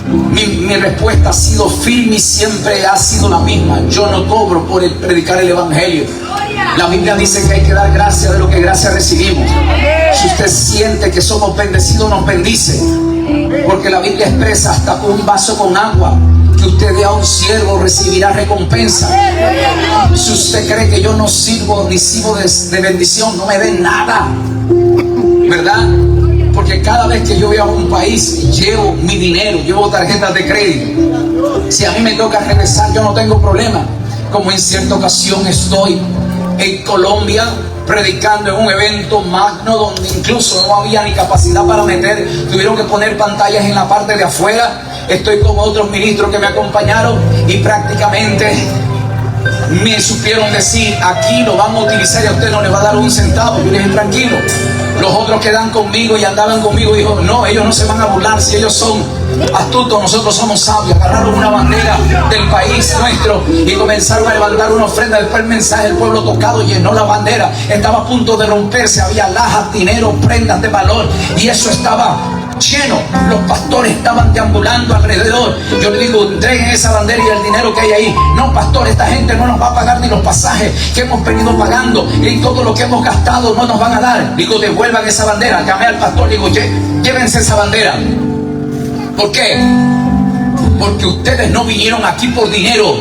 Mi respuesta ha sido firme y siempre ha sido la misma. Yo no cobro por predicar el evangelio. La Biblia dice que hay que dar gracia de lo que gracia recibimos. Si usted siente que somos bendecidos, nos bendice, porque la Biblia expresa hasta con un vaso con agua que usted dé a un siervo recibirá recompensa. Si usted cree que yo no sirvo ni sirvo de bendición, no me den nada, ¿verdad? Porque cada vez que yo voy a un país, llevo mi dinero, llevo tarjetas de crédito. Si a mí me toca regresar, yo no tengo problema. Como en cierta ocasión estoy en Colombia predicando en un evento magno donde incluso no había ni capacidad para meter, tuvieron que poner pantallas en la parte de afuera. Estoy con otros ministros que me acompañaron y prácticamente me supieron decir, aquí lo vamos a utilizar y a usted no le va a dar un centavo. Yo le dije, tranquilo. Los otros que dan conmigo y andaban conmigo dijo, no, ellos no se van a burlar, si ellos son astutos, nosotros somos sabios. Agarraron una bandera del país nuestro y comenzaron a levantar una ofrenda. Después el mensaje del pueblo tocado llenó la bandera, estaba a punto de romperse, había alhajas, dinero, prendas de valor y eso estaba lleno. Los pastores estaban deambulando alrededor. Yo le digo, entreguen esa bandera y el dinero que hay ahí. No, pastor, esta gente no nos va a pagar ni los pasajes que hemos venido pagando y todo lo que hemos gastado no nos van a dar. Digo, devuelvan esa bandera. Llamé al pastor, digo, llévense esa bandera. ¿Por qué? Porque ustedes no vinieron aquí por dinero.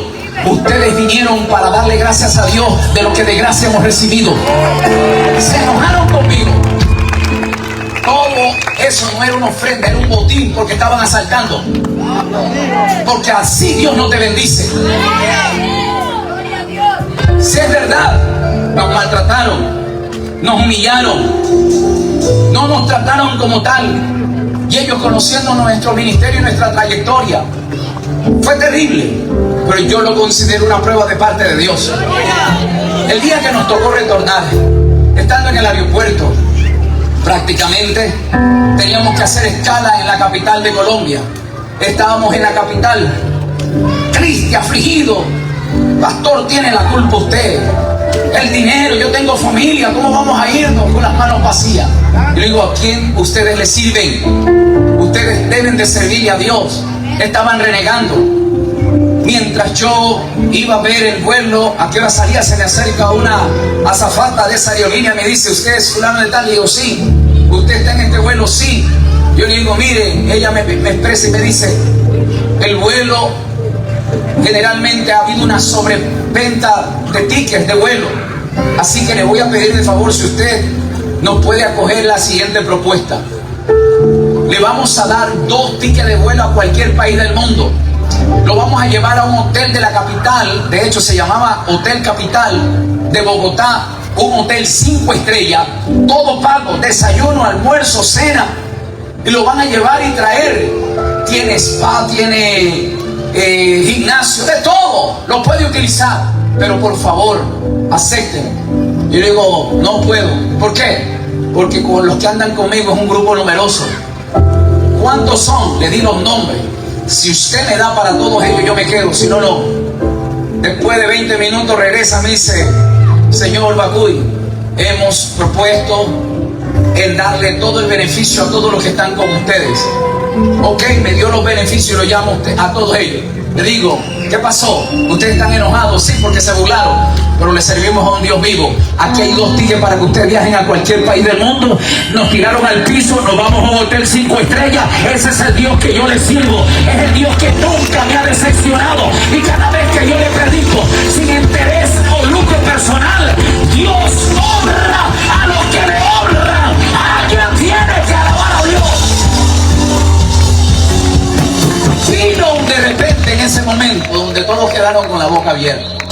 Ustedes vinieron para darle gracias a Dios de lo que de gracia hemos recibido. Se enojaron conmigo. Todo eso no era una ofrenda, era un botín, porque estaban asaltando. Porque así Dios no te bendice. Si es verdad, nos maltrataron, nos humillaron, no nos trataron como tal. Y ellos, conociendo nuestro ministerio y nuestra trayectoria, fue terrible, pero yo lo considero una prueba de parte de Dios. El día que nos tocó retornar, estando en el aeropuerto, prácticamente teníamos que hacer escala en la capital de Colombia. Estábamos en la capital, triste, afligido. Pastor, tiene la culpa usted. El dinero, yo tengo familia, ¿cómo vamos a irnos con las manos vacías? Yo digo, ¿a quién ustedes le sirven? Ustedes deben de servirle a Dios. estaban renegando. Mientras yo iba a ver el vuelo, a qué hora salía, se me acerca una azafata de esa aerolínea, me dice: ¿usted es fulano de tal? Le digo: sí. ¿Usted está en este vuelo? Sí. Yo le digo: mire, ella me expresa y me dice: el vuelo, generalmente ha habido una sobreventa de tickets de vuelo, así que le voy a pedir de favor si usted nos puede acoger la siguiente propuesta. Le vamos a dar 2 tickets de vuelo a cualquier país del mundo. Lo vamos a llevar a un hotel de la capital, de hecho se llamaba Hotel Capital de Bogotá, un hotel 5 estrellas, todo pago, desayuno, almuerzo, cena, y lo van a llevar y traer. Tiene spa, tiene gimnasio, de todo, lo puede utilizar, pero por favor, acepten. Yo le digo: no puedo. ¿Por qué? Porque con los que andan conmigo es un grupo numeroso. ¿Cuántos son? Le di los nombres. Si usted me da para todos ellos, yo me quedo, si no, no. Después de 20 minutos regresa, me dice: señor Bacuy, hemos propuesto en darle todo el beneficio a todos los que están con ustedes. Ok, me dio los beneficios y lo llamo a todos ellos. Le digo: ¿qué pasó? ¿Ustedes están enojados? Sí, porque se burlaron, pero le servimos a un Dios vivo. Aquí hay 2 tickets para que ustedes viajen a cualquier país del mundo. Nos tiraron al piso, nos vamos a un hotel 5 estrellas. Ese es el Dios que yo le sirvo. Es el Dios que nunca me ha decepcionado. Y cada vez que yo le predico, sin interés o lucro personal, Dios honra a los que le honran. Alguien tiene que alabar a Dios. Vino de repente en ese momento donde todos quedaron con la boca abierta.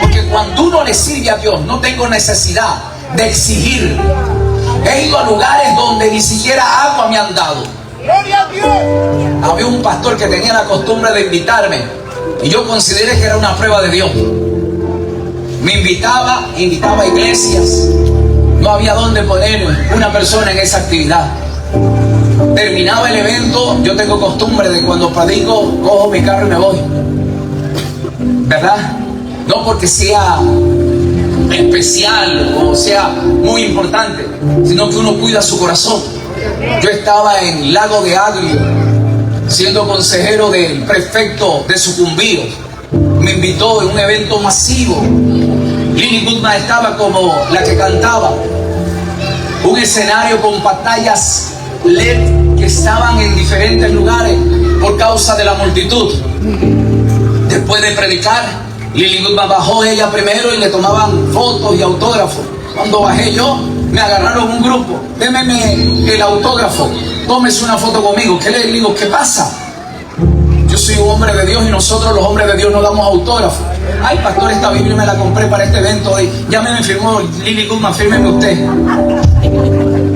Porque cuando uno le sirve a Dios, no tengo necesidad de exigir. He ido a lugares donde ni siquiera agua me han dado. Había un pastor que tenía la costumbre de invitarme y yo consideré que era una prueba de Dios. Me invitaba a iglesias. No había dónde poner una persona en esa actividad. Terminaba el evento, yo tengo costumbre de cuando predico, cojo mi carro y me voy. ¿Verdad? No porque sea especial o sea muy importante, sino que uno cuida su corazón. Yo estaba en Lago de Agrio, siendo consejero del prefecto de Sucumbíos. Me invitó en un evento masivo. Lily Goodman estaba como la que cantaba. Un escenario con pantallas LED que estaban en diferentes lugares por causa de la multitud. Después de predicar, Lily Goodman bajó ella primero y le tomaban fotos y autógrafos. Cuando bajé yo, me agarraron un grupo: démeme el autógrafo, tómese una foto conmigo. ¿Qué le digo? ¿Qué pasa? Yo soy un hombre de Dios y nosotros los hombres de Dios no damos autógrafos. Ay, pastor, esta Biblia me la compré para este evento hoy. Ya me firmó Lily Goodman, fírmeme usted.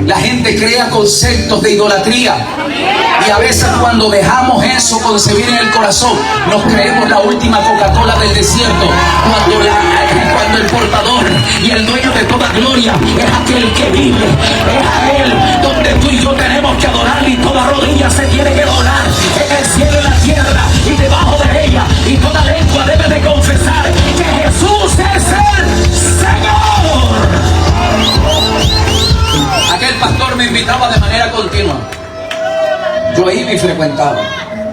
La gente crea conceptos de idolatría y a veces cuando dejamos eso concebir en el corazón, nos creemos la última Coca-Cola del desierto, cuando el portador y el dueño de toda gloria es aquel que vive. Es a él donde tú y yo tenemos que adorarle, y toda rodilla se tiene que doblar en el cielo y la tierra y debajo de ella, y toda lengua debe de confesar que Jesús es el Señor. Aquel pastor me invitaba de manera continua. Yo iba y frecuentaba.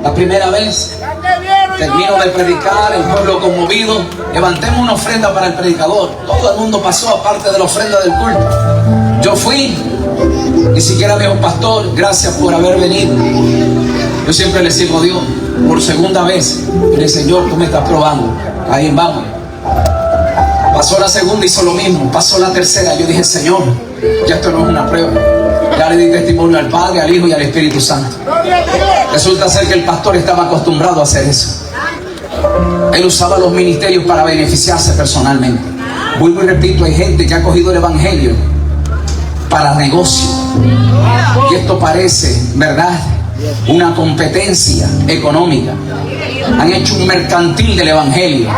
La primera vez, termino de predicar, el pueblo conmovido, levantemos una ofrenda para el predicador. Todo el mundo pasó, aparte de la ofrenda del culto. Yo fui, ni siquiera me dijo: pastor, gracias por haber venido. Yo siempre le sirvo a Dios. Por segunda vez, y le dije: Señor, tú me estás probando. Ahí vamos. Pasó la segunda, hizo lo mismo. Pasó la tercera, yo dije: Señor, ya esto no es una prueba. Ya le di testimonio al Padre, al Hijo y al Espíritu Santo. Resulta ser que el pastor estaba acostumbrado a hacer eso. Él usaba los ministerios para beneficiarse personalmente. Vuelvo y repito, hay gente que ha cogido el evangelio para negocio. Y esto parece, ¿verdad?, una competencia económica. Han hecho un mercantil del evangelio.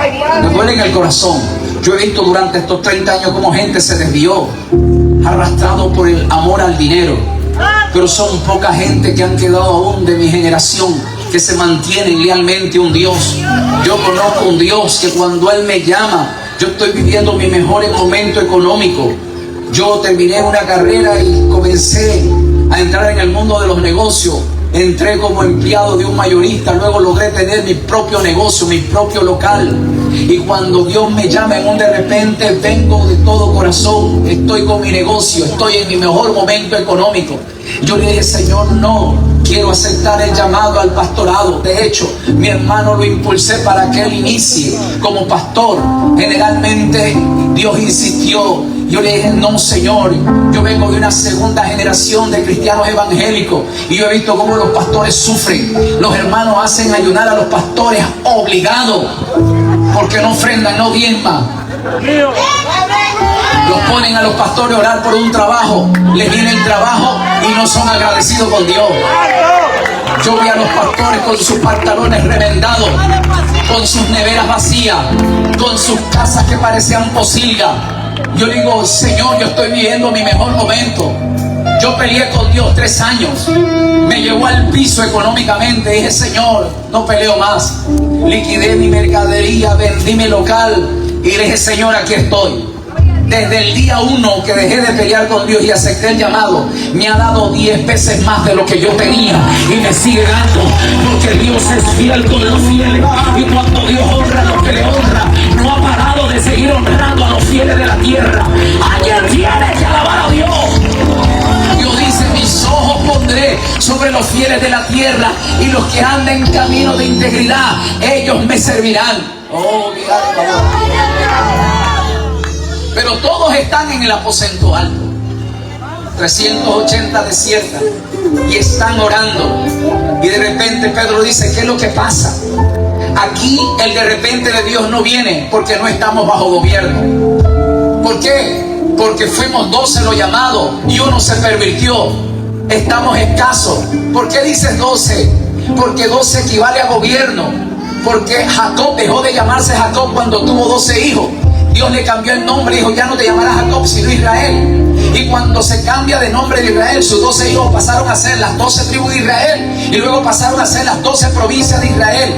Me duele en el corazón. Yo he visto durante estos 30 años cómo gente se desvió, arrastrado por el amor al dinero. Pero son poca gente que han quedado aún de mi generación que se mantienen lealmente a un Dios. Yo conozco un Dios que cuando Él me llama, yo estoy viviendo mi mejor momento económico. Yo terminé una carrera y comencé a entrar en el mundo de los negocios. entré como empleado de un mayorista, luego logré tener mi propio negocio, mi propio local. Y cuando Dios me llama en un de repente, vengo de todo corazón, estoy con mi negocio, estoy en mi mejor momento económico. Yo le dije, Señor, no quiero aceptar el llamado al pastorado. De hecho, mi hermano lo impulsé para que él inicie como pastor. Generalmente Dios insistió. Yo le dije, no, Señor, yo vengo de una segunda generación de cristianos evangélicos y yo he visto cómo los pastores sufren. Los hermanos hacen ayunar a los pastores obligados porque no ofrendan, no diezman. Los ponen a los pastores a orar por un trabajo, les viene el trabajo y no son agradecidos con Dios. Yo vi a los pastores con sus pantalones remendados, con sus neveras vacías, con sus casas que parecían posilgas. Yo digo, Señor, yo estoy viviendo mi mejor momento. Yo peleé con Dios 3 años. Me llevó al piso económicamente. Dije, Señor, no peleo más. Liquidé mi mercadería, vendí mi local y le dije, Señor, aquí estoy. Desde el día 1 que dejé de pelear con Dios y acepté el llamado, me ha dado 10 veces más de lo que yo tenía y me sigue dando, porque Dios es fiel con los fieles. Y cuando Dios honra a los que le honra, no ha parado de seguir honrando a los fieles de la tierra. Alguien tiene que alabar a Dios. Dios dice, mis ojos pondré sobre los fieles de la tierra y los que anden en camino de integridad, ellos me servirán. Oh, mi alma. Pero todos están en el aposento alto, 380 desiertas, y están orando. Y de repente Pedro dice, ¿qué es lo que pasa? Aquí el de repente de Dios no viene porque no estamos bajo gobierno. ¿Por qué? Porque fuimos 12 los llamados y uno se pervirtió. Estamos escasos. ¿Por qué dices 12? Porque 12 equivale a gobierno. Porque Jacob dejó de llamarse Jacob cuando tuvo 12 hijos. Dios le cambió el nombre y dijo, ya no te llamarás Jacob, sino Israel. Y cuando se cambia de nombre de Israel, sus 12 hijos pasaron a ser las 12 tribus de Israel. Y luego pasaron a ser las 12 provincias de Israel,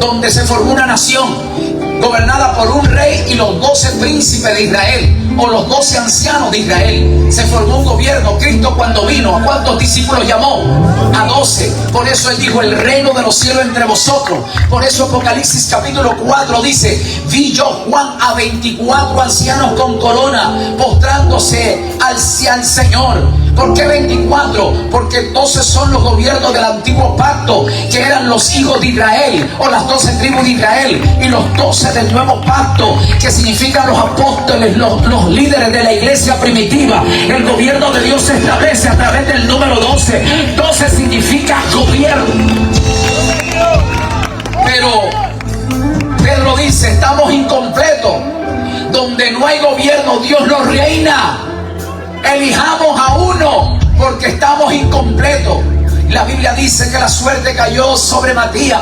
donde se formó una nación gobernada por un rey y los 12 príncipes de Israel, o los 12 ancianos de Israel. Se formó un gobierno. Cristo cuando vino, ¿a cuántos discípulos llamó? A 12. Por eso Él dijo, el reino de los cielos entre vosotros. Por eso Apocalipsis capítulo 4 dice, vi yo, Juan, a 24 ancianos con corona postrándose al Señor. ¿Por qué 24? Porque 12 son los gobiernos del antiguo pacto, que eran los hijos de Israel, o las 12 tribus de Israel, y los 12 del nuevo pacto, que significan los apóstoles, los líderes de la iglesia primitiva. El gobierno de Dios se establece a través del número 12. 12 significa gobierno. Pero Pedro dice, estamos incompletos. Donde no hay gobierno, Dios no reina. Elijamos a uno porque estamos incompletos. La Biblia dice que la suerte cayó sobre Matías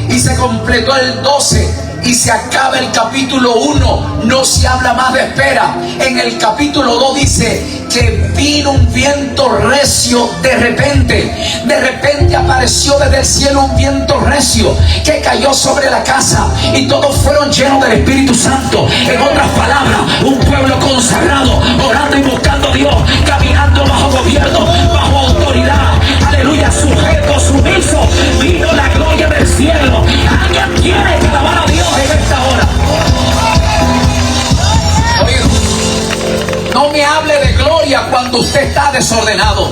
y se completó el 12 y se acaba el capítulo 1. No se habla más de espera. En el capítulo 2 dice que vino un viento recio de repente. De repente apareció desde el cielo un viento recio que cayó sobre la casa y todos fueron llenos del Espíritu Santo. En otras palabras, un pueblo consagrado, orando y buscando a Dios, caminando bajo gobierno, bajo autoridad. Aleluya, sujeto, sumiso. Vino la gloria del cielo. Alguien tiene que alabar a Dios en esta hora. Oye, no me hable de gloria cuando usted está desordenado,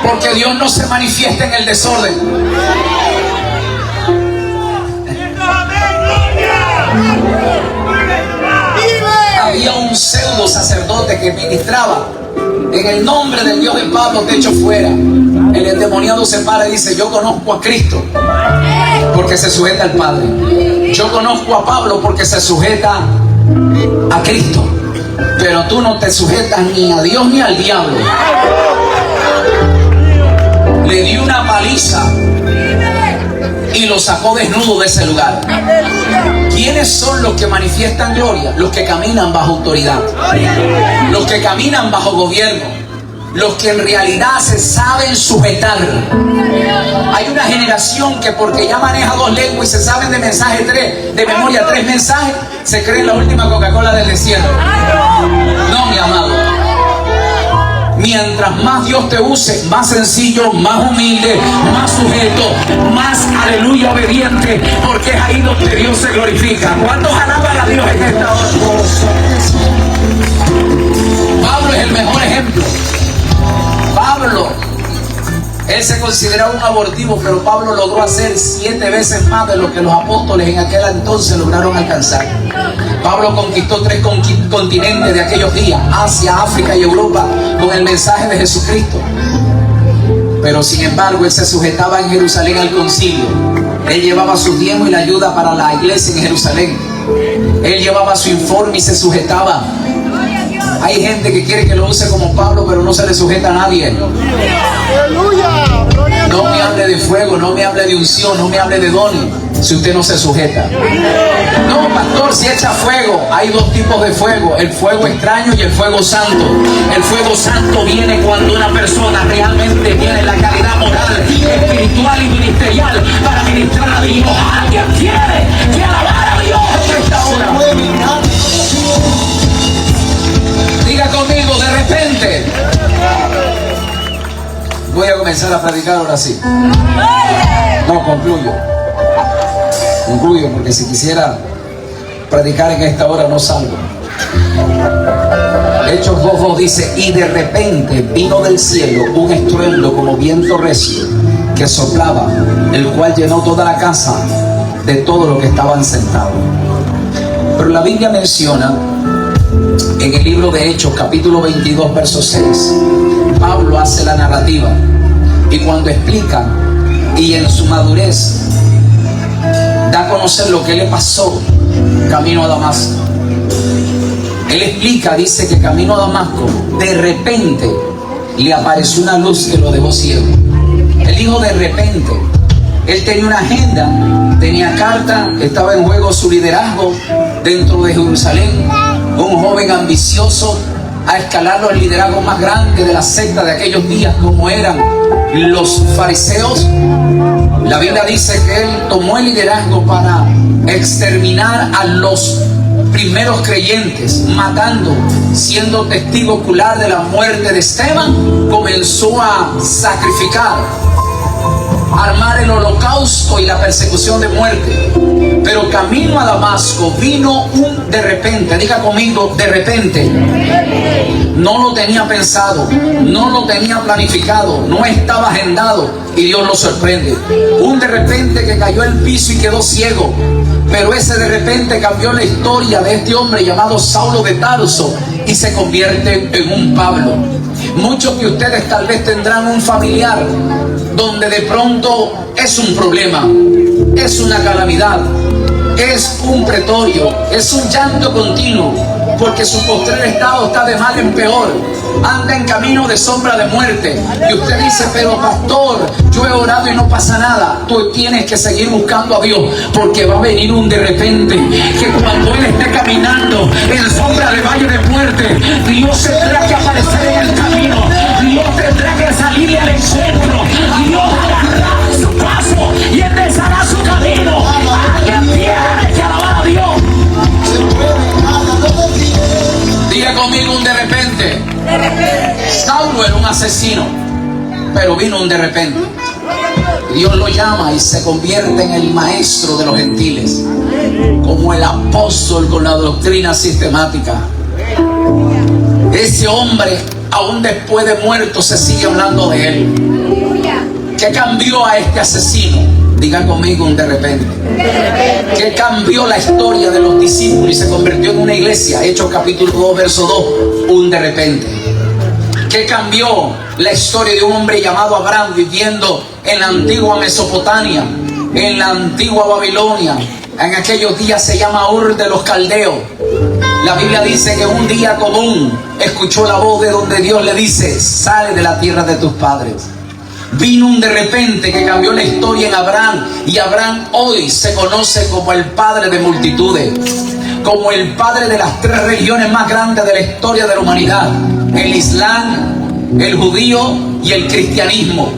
porque Dios no se manifiesta en el desorden. Había un pseudo sacerdote que ministraba en el nombre del Dios de Pablo, te echo fuera. El endemoniado se para y dice, yo conozco a Cristo porque se sujeta al Padre. Yo conozco a Pablo porque se sujeta a Cristo. Pero tú no te sujetas ni a Dios ni al diablo. Le dio una paliza y lo sacó desnudo de ese lugar. ¿Quiénes son los que manifiestan gloria? Los que caminan bajo autoridad, los que caminan bajo gobierno, los que en realidad se saben sujetar. Hay una generación que porque ya maneja 2 lenguas y se saben de mensaje 3, de memoria 3 mensajes, se creen la última Coca-Cola del desierto. No, mi amado. Mientras más Dios te use, más sencillo, más humilde, más sujeto, más, aleluya, obediente, porque es ahí donde Dios se glorifica. ¿Cuántos alaban a Dios en esta hora? Pablo es el mejor ejemplo. Pablo, él se consideraba un abortivo, pero Pablo logró hacer 7 veces más de lo que los apóstoles en aquel entonces lograron alcanzar. Pablo conquistó 3 continentes de aquellos días, Asia, África y Europa, con el mensaje de Jesucristo. Pero sin embargo, él se sujetaba en Jerusalén al concilio. Él llevaba su diezmo y la ayuda para la iglesia en Jerusalén. Él llevaba su informe y se sujetaba. Hay gente que quiere que lo use como Pablo, pero no se le sujeta a nadie. No me hable de fuego, no me hable de unción, no me hable de dones, si usted no se sujeta. No, pastor, si echa fuego, hay 2 tipos de fuego: el fuego extraño y el fuego santo. El fuego santo viene cuando una persona realmente tiene la calidad moral, espiritual y ministerial para ministrar a Dios. Alguien tiene que alabar a Dios en esta hora. Diga conmigo, de repente. Voy a comenzar a predicar ahora sí. No, concluyo. Concluyo, porque si quisiera predicar en esta hora no salgo. Hechos 2:2 dice: y de repente vino del cielo un estruendo como viento recio que soplaba, el cual llenó toda la casa de todo lo que estaban sentados. Pero la Biblia menciona en el libro de Hechos, capítulo 22, verso 6, Pablo hace la narrativa, y cuando explica y en su madurez da a conocer lo que le pasó camino a Damasco. Él explica, dice que camino a Damasco, de repente le apareció una luz que lo dejó ciego. Él dijo de repente. Él tenía una agenda, tenía carta, estaba en juego su liderazgo dentro de Jerusalén. Un joven ambicioso a escalar los liderazgos más grandes de la secta de aquellos días, como eran los fariseos. La Biblia dice que él tomó el liderazgo para exterminar a los primeros creyentes, matando, siendo testigo ocular de la muerte de Esteban. Comenzó a sacrificar, armar el holocausto y la persecución de muerte. Pero camino a Damasco vino un de repente. Diga conmigo, de repente. No lo tenía pensado, no lo tenía planificado, no estaba agendado, y Dios lo sorprende. Un de repente que cayó al piso y quedó ciego. Pero ese de repente cambió la historia de este hombre llamado Saulo de Tarso y se convierte en un Pablo. Muchos de ustedes tal vez tendrán un familiar donde de pronto es un problema, es una calamidad, es un pretorio, es un llanto continuo, porque su postrer estado está de mal en peor, anda en camino de sombra de muerte. Y usted dice: pero pastor, yo he orado y no pasa nada. Tú tienes que seguir buscando a Dios, porque va a venir un de repente, que cuando Él esté caminando en sombra de valle de muerte, Dios tendrá que aparecer en el camino, Dios tendrá que salirle al encuentro, Dios agarrará su paso y enderezará su camino. Alguien tiene que alabar a Dios. Diga conmigo, un de repente. Saulo era un asesino, pero vino un de repente. Dios lo llama y se convierte en el maestro de los gentiles, como el apóstol con la doctrina sistemática. Ese hombre, aún después de muerto, se sigue hablando de él. ¿Qué cambió a este asesino? Diga conmigo, un de repente. ¿Qué cambió la historia de los discípulos y se convirtió en una iglesia? Hechos capítulo 2, verso 2. Un de repente. ¿Qué cambió la historia de un hombre llamado Abraham viviendo en la antigua Mesopotamia, en la antigua Babilonia? En aquellos días se llama Ur de los Caldeos. La Biblia dice que un día común escuchó la voz de donde Dios le dice: sale de la tierra de tus padres. Vino un de repente que cambió la historia en Abraham, y Abraham hoy se conoce como el padre de multitudes, como el padre de las 3 religiones más grandes de la historia de la humanidad: el Islam, el judío y el cristianismo.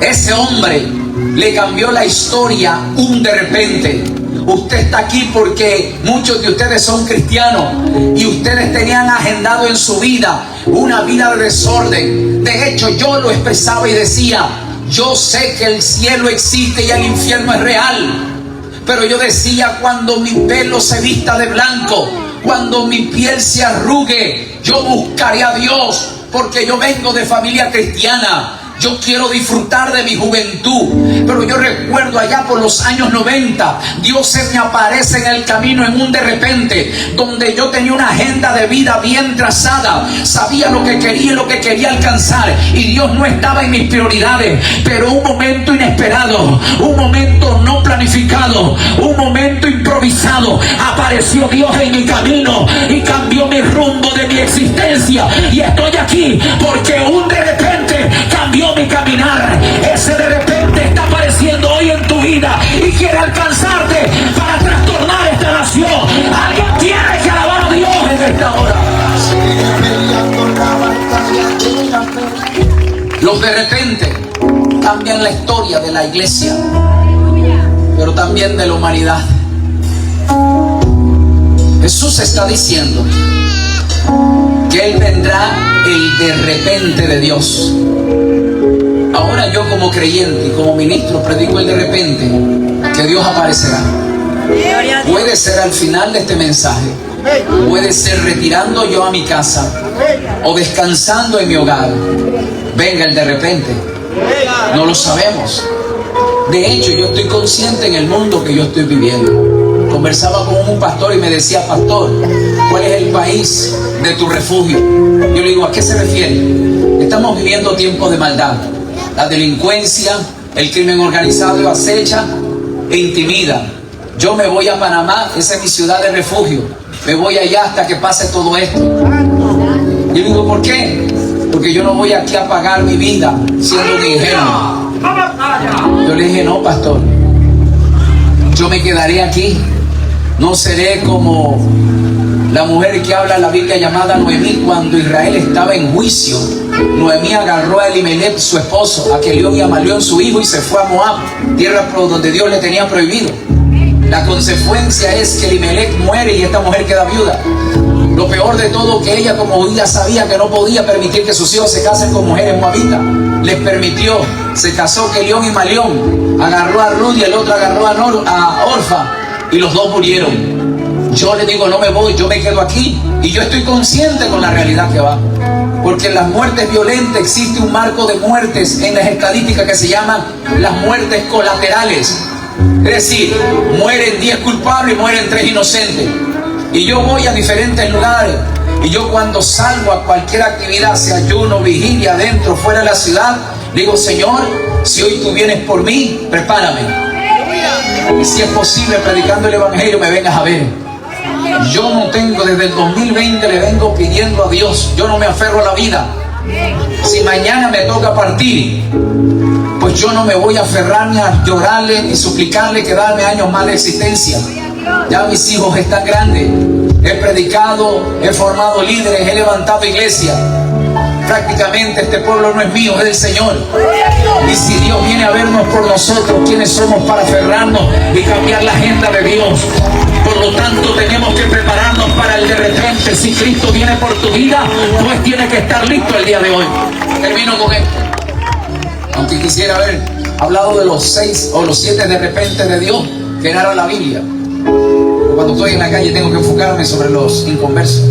Ese hombre le cambió la historia un de repente. Usted está aquí porque muchos de ustedes son cristianos y ustedes tenían agendado en su vida una vida de desorden. De hecho, yo lo expresaba y decía: yo sé que el cielo existe y el infierno es real. Pero yo decía: cuando mi pelo se vista de blanco, cuando mi piel se arrugue, yo buscaré a Dios, porque yo vengo de familia cristiana. Yo quiero disfrutar de mi juventud. Pero yo recuerdo allá por los años 90, Dios se me aparece en el camino en un de repente, donde yo tenía una agenda de vida bien trazada. Sabía lo que quería y lo que quería alcanzar, y Dios no estaba en mis prioridades. Pero un momento inesperado, un momento no planificado, un momento improvisado, apareció Dios en mi camino y cambió mi rumbo de mi existencia. Y estoy aquí porque un de repente cambió mi caminar. Ese de repente está apareciendo hoy en tu vida y quiere alcanzarte para trastornar esta nación. Alguien tiene que alabar a Dios en esta hora. Los de repente cambian la historia de la iglesia, pero también de la humanidad. Jesús está diciendo que Él vendrá el de repente de Dios. Ahora yo, como creyente y como ministro, predico el de repente, que Dios aparecerá. Puede ser al final de este mensaje, puede ser retirando yo a mi casa o descansando en mi hogar. Venga el de repente, no lo sabemos. De hecho, yo estoy consciente en el mundo que yo estoy viviendo. Conversaba con un pastor y me decía: pastor, ¿cuál es el país de tu refugio? Yo le digo: ¿a qué se refiere? Estamos viviendo tiempos de maldad. La delincuencia, el crimen organizado acecha e intimida. Yo me voy a Panamá, esa es mi ciudad de refugio. Me voy allá hasta que pase todo esto. Y le digo: ¿por qué? Porque yo no voy aquí a pagar mi vida siendo un ingenuo. Yo le dije: no, pastor, yo me quedaré aquí. No seré como la mujer que habla en la Biblia llamada Noemí. Cuando Israel estaba en juicio, Noemí agarró a Elimelech, su esposo, a Kelión y a Malión, su hijo, y se fue a Moab, tierra donde Dios le tenía prohibido. La consecuencia es que Elimelech muere y esta mujer queda viuda. Lo peor de todo, que ella, como judía, sabía que no podía permitir que sus hijos se casen con mujeres moabitas. Les permitió, se casó Kelión y Malión, agarró a Ruth y el otro agarró a Orfa, y los dos murieron. Yo le digo: no me voy, yo me quedo aquí. Y yo estoy consciente con la realidad que va. Porque en las muertes violentas existe un marco de muertes en las estadísticas que se llaman las muertes colaterales. Es decir, mueren 10 culpables y mueren 3 inocentes. Y yo voy a diferentes lugares. Y yo, cuando salgo a cualquier actividad, sea ayuno, vigilia, adentro, fuera de la ciudad, digo: Señor, si hoy tú vienes por mí, prepárame. Y si es posible, predicando el evangelio, me vengas a ver. Yo no tengo, desde el 2020 le vengo pidiendo a Dios. Yo no me aferro a la vida. Si mañana me toca partir, pues yo no me voy a aferrar ni a llorarle ni suplicarle que darme años más de existencia. Ya mis hijos están grandes. He predicado, he formado líderes, he levantado iglesia. Prácticamente este pueblo no es mío, es del Señor. Y si Dios viene a vernos por nosotros, ¿quiénes somos para aferrarnos y cambiar la agenda de Dios? Por lo tanto, tenemos que prepararnos para el de repente. Si Cristo viene por tu vida, pues tiene que estar listo el día de hoy. Termino con esto. Aunque quisiera haber hablado de los 6 o los 7 de repente de Dios que narra la Biblia. Cuando estoy en la calle tengo que enfocarme sobre los inconversos.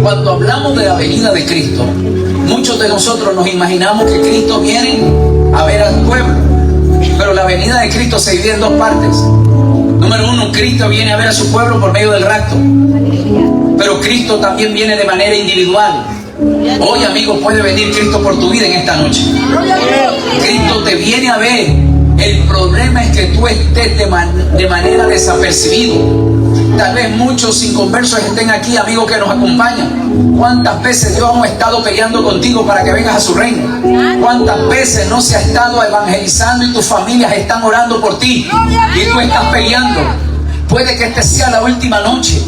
Cuando hablamos de la venida de Cristo, muchos de nosotros nos imaginamos que Cristo viene a ver al pueblo. Pero la venida de Cristo se divide en 2 partes. Número 1, Cristo viene a ver a su pueblo por medio del rapto. Pero Cristo también viene de manera individual. Hoy, amigo, puede venir Cristo por tu vida en esta noche. Cristo te viene a ver. El problema es que tú estés de manera desapercibido. Tal vez muchos inconversos estén aquí, amigos que nos acompañan. ¿Cuántas veces Dios ha estado peleando contigo para que vengas a su reino? ¿Cuántas veces no se ha estado evangelizando y tus familias están orando por ti y tú estás peleando? Puede que esta sea la última noche.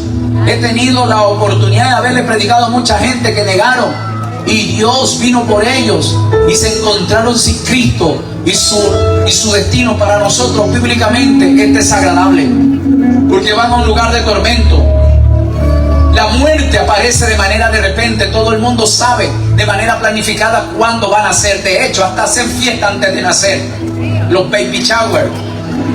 He tenido la oportunidad de haberle predicado a mucha gente que negaron, y Dios vino por ellos y se encontraron sin Cristo, y su destino para nosotros bíblicamente es desagradable, porque van a un lugar de tormento. La muerte aparece de manera de repente. Todo el mundo sabe de manera planificada cuándo van a nacer. De hecho, hasta hacen fiesta antes de nacer. Los baby shower.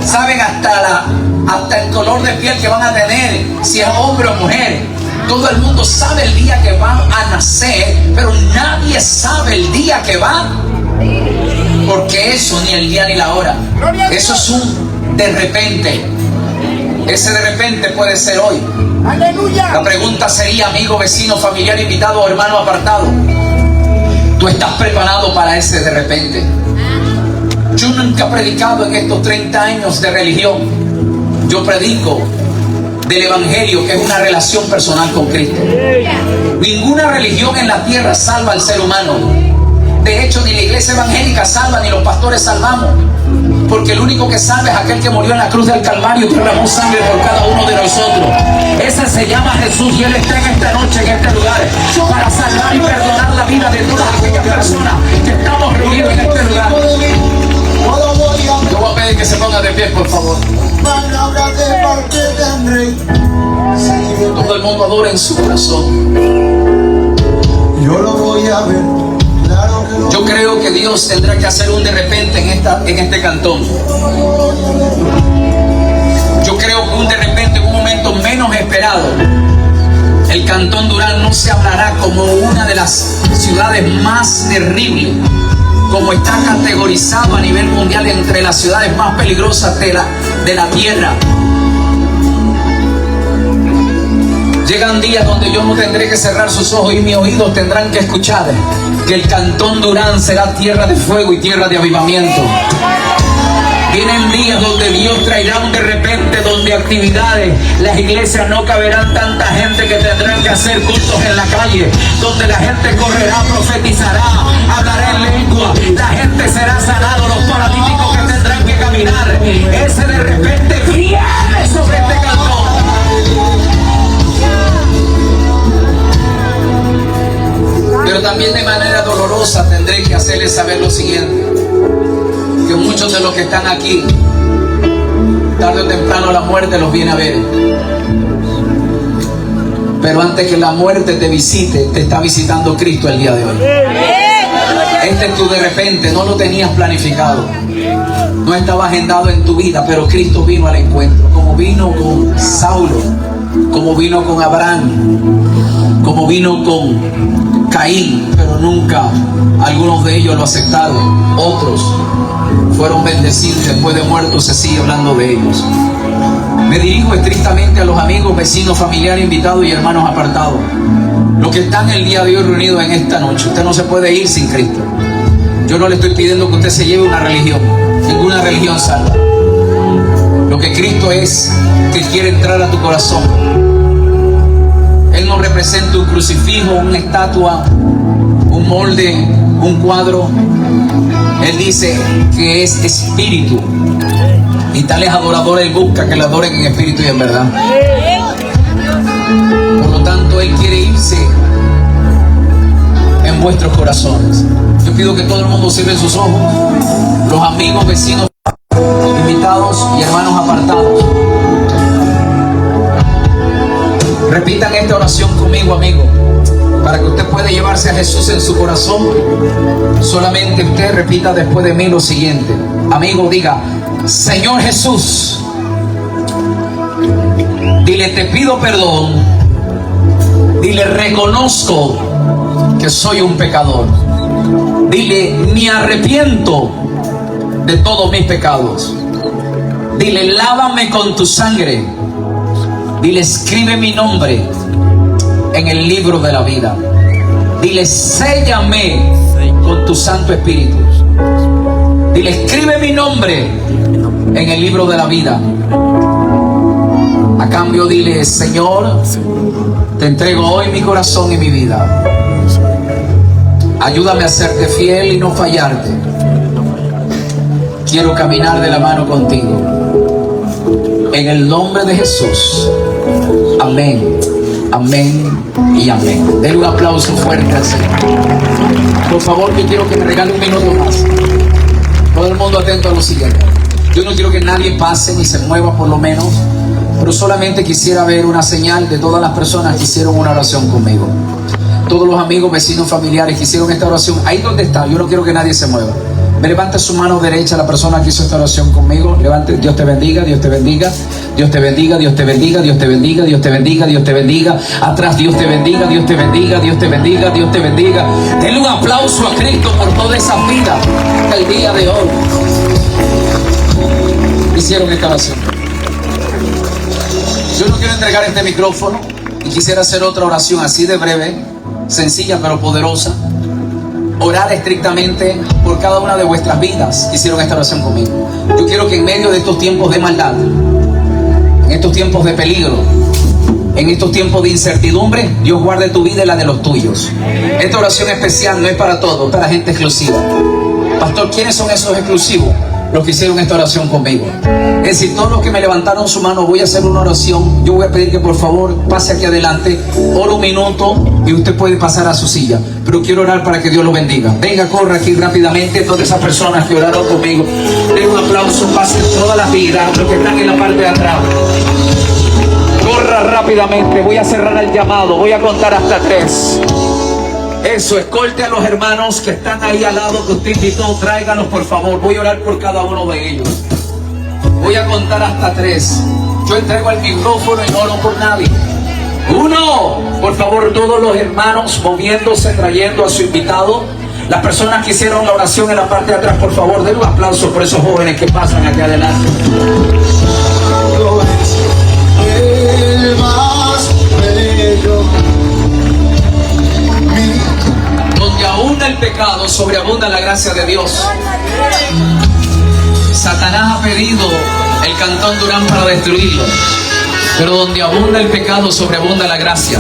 Saben hasta el color de piel que van a tener, si es hombre o mujer. Todo el mundo sabe el día que van a nacer, pero nadie sabe el día que van. Porque eso, ni el día ni la hora, eso es un de repente. Ese de repente puede ser hoy.
Aleluya.
La pregunta sería, amigo, vecino, familiar, invitado o hermano apartado, ¿tú estás preparado para ese de repente? Yo nunca he predicado en estos 30 años de religión. Yo predico del evangelio, que es una relación personal con Cristo. Ninguna religión en la tierra salva al ser humano. De hecho, ni la iglesia evangélica salva, ni los pastores salvamos. Porque el único que salva es aquel que murió en la cruz del Calvario y derramó sangre por cada uno de nosotros. Ese se llama Jesús, y Él está en esta noche, en este lugar, para salvar y perdonar la vida de todas aquellas personas que estamos reunidos en este lugar. Yo voy a pedir que se ponga de pie, por favor. Todo el mundo adora en su corazón.
Yo lo voy a ver.
Yo creo que Dios tendrá que hacer un de repente en este cantón. Yo creo que un de repente, en un momento menos esperado, el Cantón Durán no se hablará como una de las ciudades más terribles, como está categorizado a nivel mundial entre las ciudades más peligrosas de la tierra. Llegan días donde yo no tendré que cerrar sus ojos y mis oídos tendrán que escuchar que el Cantón Durán será tierra de fuego y tierra de avivamiento. Vienen días donde Dios traerá un de repente, donde actividades, las iglesias no caberán tanta gente, que tendrán que hacer cultos en la calle, donde la gente correrá, profetizará, hablará en lengua, la gente será sanada, los paralíticos que tendrán que caminar. Ese de repente viene sobre este cantón. Pero también de manera dolorosa tendré que hacerles saber lo siguiente: que muchos de los que están aquí, tarde o temprano la muerte los viene a ver. Pero antes que la muerte te visite, te está visitando Cristo el día de hoy. Este es tu de repente, no lo tenías planificado, no estaba agendado en tu vida, pero Cristo vino al encuentro, como vino con Saulo, como vino con Abraham, como vino con Caín, pero nunca algunos de ellos lo aceptaron. Otros fueron bendecidos, después de muertos se sigue hablando de ellos. Me dirijo estrictamente a los amigos, vecinos, familiares, invitados y hermanos apartados, los que están el día de hoy reunidos en esta noche. Usted no se puede ir sin Cristo. Yo no le estoy pidiendo que usted se lleve una religión, ninguna religión salva. Lo que Cristo es, que quiere entrar a tu corazón. Él no representa un crucifijo, una estatua, un molde, un cuadro. Él dice que es espíritu, y tales adoradores Él busca que le adoren en espíritu y en verdad. Por lo tanto, Él quiere irse en vuestros corazones. Yo pido que todo el mundo cierre sus ojos, los amigos, vecinos, invitados y hermanos apartados. Repitan esta oración conmigo, amigo, para que usted pueda llevarse a Jesús en su corazón. Solamente usted repita después de mí lo siguiente. Amigo, diga: Señor Jesús, dile, te pido perdón. Dile, reconozco que soy un pecador. Dile, me arrepiento de todos mis pecados. Dile, lávame con tu sangre. Dile, escribe mi nombre en el libro de la vida. Dile, séllame con tu Santo Espíritu. Dile, escribe mi nombre en el libro de la vida. A cambio, dile, Señor, te entrego hoy mi corazón y mi vida. Ayúdame a serte fiel y no fallarte. Quiero caminar de la mano contigo. En el nombre de Jesús. Amén, amén y amén. Denle un aplauso fuerte al Señor. Por favor, yo quiero que me regale un minuto más. Todo el mundo atento a lo siguiente. Yo no quiero que nadie pase ni se mueva, por lo menos, pero solamente quisiera ver una señal de todas las personas que hicieron una oración conmigo. Todos los amigos, vecinos, familiares que hicieron esta oración. Ahí donde está, yo no quiero que nadie se mueva. Me levante su mano derecha la persona que hizo esta oración conmigo. Levante. Dios te bendiga, Dios te bendiga, Dios te bendiga, Dios te bendiga, Dios te bendiga, Dios te bendiga, Dios te bendiga. Atrás, Dios te bendiga, Dios te bendiga, Dios te bendiga, Dios te bendiga. Denle un aplauso a Cristo por toda esa vida que el día de hoy hicieron esta oración. Yo no quiero entregar este micrófono y quisiera hacer otra oración así de breve, sencilla pero poderosa. Orar estrictamente por cada una de vuestras vidas que hicieron esta oración conmigo. Yo quiero que en medio de estos tiempos de maldad, en estos tiempos de peligro, en estos tiempos de incertidumbre, Dios guarde tu vida y la de los tuyos. Esta oración especial no es para todos, es para gente exclusiva. Pastor, ¿quiénes son esos exclusivos? Los que hicieron esta oración conmigo. Es decir, todos los que me levantaron su mano, voy a hacer una oración. Yo voy a pedir que por favor pase aquí adelante, ora un minuto y usted puede pasar a su silla. Pero quiero orar para que Dios lo bendiga. Venga, corra aquí rápidamente todas esas personas que oraron conmigo. Den un aplauso, pasen todas las vidas, los que están en la parte de atrás. Corra rápidamente, voy a cerrar el llamado, voy a contar hasta 3. Eso, escolte a los hermanos que están ahí al lado que usted invitó, tráiganos por favor. Voy a orar por cada uno de ellos. Voy a contar hasta 3. Yo entrego el micrófono y no oro por nadie. 1, por favor, todos los hermanos moviéndose, trayendo a su invitado. Las personas que hicieron la oración en la parte de atrás, por favor, den un aplauso por esos jóvenes que pasan aquí adelante.
El más bello.
Donde abunda el pecado, sobreabunda la gracia de Dios. Satanás ha pedido el Cantón Durán para destruirlo, pero donde abunda el pecado, sobreabunda la gracia.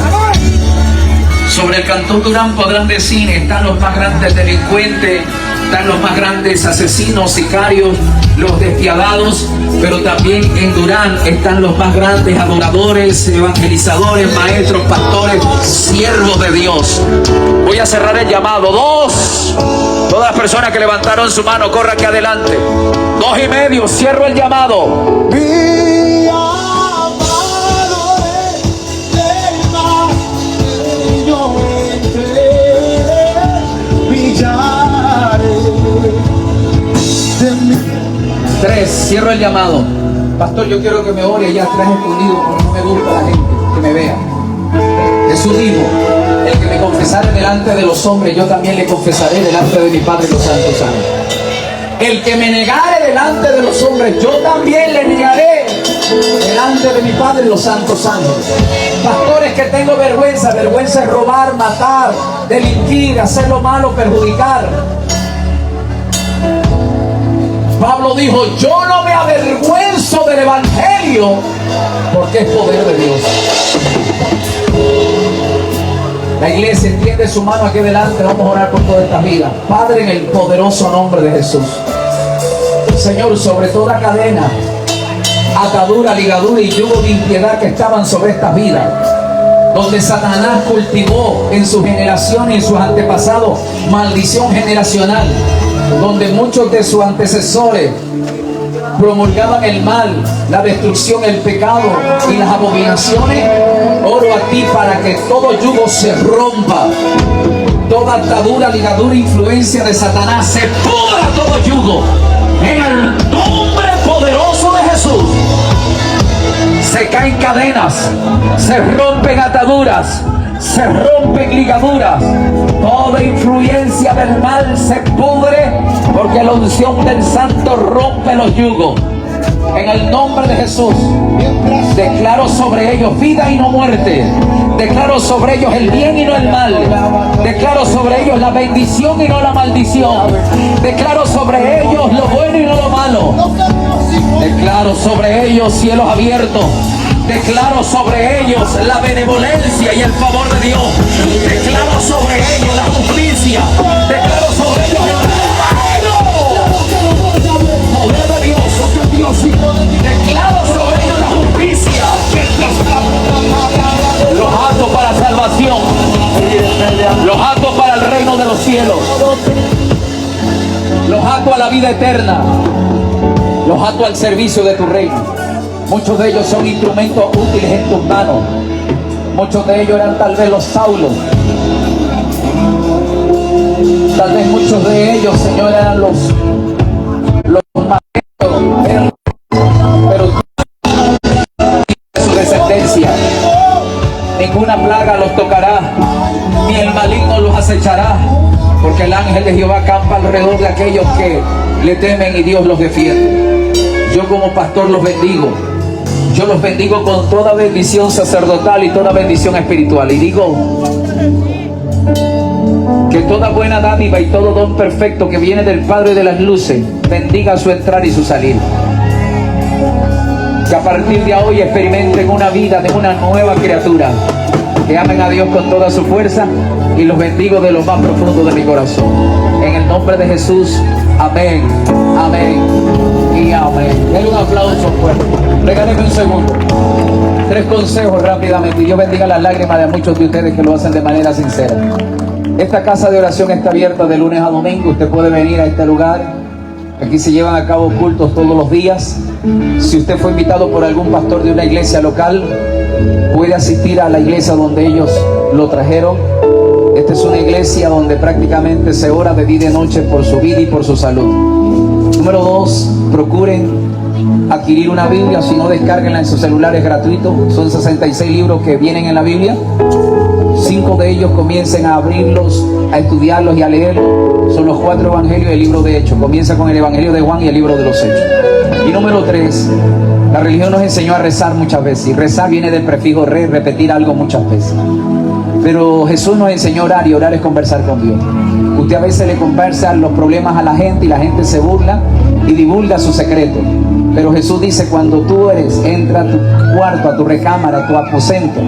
Sobre el Cantón Durán podrán decir, están los más grandes delincuentes, están los más grandes asesinos, sicarios, los despiadados, pero también en Durán están los más grandes adoradores, evangelizadores, maestros, pastores, siervos de Dios. Voy a cerrar el llamado. 2, todas las personas que levantaron su mano, corra aquí adelante. 2:30, cierro el llamado.
Mi amado es el más bello entre millares de mí.
3, cierro el llamado. Pastor, yo quiero que me ore allá atrás escondido porque no me gusta la gente que me vea. Jesús dijo, el que me confesare delante de los hombres, yo también le confesaré delante de mi Padre y los santos ángeles. El que me negare delante de los hombres, yo también le negaré delante de mi Padre y los santos ángeles. Pastores, que tengo vergüenza. Vergüenza es robar, matar, delinquir, hacer lo malo, perjudicar. Pablo dijo, yo no me avergüenzo del evangelio porque es poder de Dios. La iglesia extiende su mano aquí delante. Vamos a orar por toda esta vida. Padre, en el poderoso nombre de Jesús, Señor, sobre toda cadena, atadura, ligadura y yugo de impiedad que estaban sobre esta vida, donde Satanás cultivó en su generación y en sus antepasados maldición generacional, donde muchos de sus antecesores promulgaban el mal, la destrucción, el pecado y las abominaciones. Oro a ti para que todo yugo se rompa, toda atadura, ligadura, influencia de Satanás, se pudra todo yugo en el nombre poderoso de Jesús. Se caen cadenas, se rompen ataduras, se rompen ligaduras. Toda influencia del mal se pudre, porque la unción del Santo rompe los yugos. En el nombre de Jesús, declaro sobre ellos vida y no muerte. Declaro sobre ellos el bien y no el mal. Declaro sobre ellos la bendición y no la maldición. Declaro sobre ellos lo bueno y no lo malo. Declaro sobre ellos cielos abiertos. Declaro sobre ellos la benevolencia y el favor de Dios. Declaro sobre ellos la justicia. Declaro sobre ellos el poder de Dios. Declaro sobre ellos la justicia. Los ato para salvación. Los ato para el reino de los cielos. Los ato a la vida eterna. Los ato al servicio de tu reino. Muchos de ellos son instrumentos útiles en tus manos. Muchos de ellos eran tal vez los Saulos. Tal vez muchos de ellos, Señor, eran los maestros, pero su descendencia. Ninguna plaga los tocará, ni el maligno los acechará, porque el ángel de Jehová campa alrededor de aquellos que le temen y Dios los defiende. Yo como pastor los bendigo. Yo los bendigo con toda bendición sacerdotal y toda bendición espiritual. Y digo que toda buena dádiva y todo don perfecto que viene del Padre de las luces bendiga su entrar y su salir. Que a partir de hoy experimenten una vida de una nueva criatura. Que amen a Dios con toda su fuerza, y los bendigo de lo más profundo de mi corazón. En el nombre de Jesús, amén, amén y amén. Denle un aplauso fuerte. Regáleme un segundo. 3 consejos rápidamente, y Dios bendiga las lágrimas de muchos de ustedes que lo hacen de manera sincera. Esta casa de oración está abierta de lunes a domingo. Usted puede venir a este lugar. Aquí se llevan a cabo cultos todos los días. Si usted fue invitado por algún pastor de una iglesia local, puede asistir a la iglesia donde ellos lo trajeron. Esta es una iglesia donde prácticamente se ora de día y de noche por su vida y por su salud. Número 2, procuren adquirir una Biblia. Si no, descárguenla en sus celulares gratuitos. Son 66 libros que vienen en la Biblia. 5 de ellos comiencen a abrirlos, a estudiarlos y a leerlos. Son los 4 evangelios y el libro de Hechos. Comienza con el evangelio de Juan y el libro de los Hechos. Y número 3, la religión nos enseñó a rezar muchas veces. Y rezar viene del prefijo re, repetir algo muchas veces. Pero Jesús nos enseñó a orar, y orar es conversar con Dios. Usted a veces le conversa los problemas a la gente y la gente se burla y divulga su secreto. Pero Jesús dice, cuando tú entra a tu cuarto, a tu recámara, a tu aposento,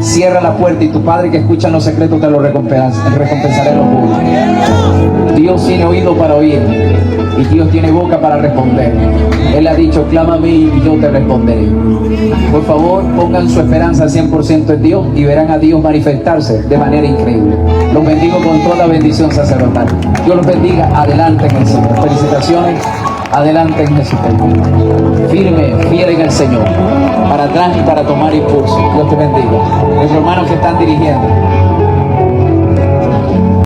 cierra la puerta, y tu Padre que escucha en los secretos te lo recompensará en los públicos. Dios tiene oído para oír, y Dios tiene boca para responder. Él ha dicho, clama a mí y yo te responderé. Por favor, pongan su esperanza 100% en Dios, y verán a Dios manifestarse de manera increíble. Los bendigo con toda bendición sacerdotal. Dios los bendiga. Adelante en el Señor. Felicitaciones. Adelante en Jesucristo. Firme, fiel en el Señor. Para atrás y para tomar impulso. Dios te bendiga. Los hermanos que están dirigiendo.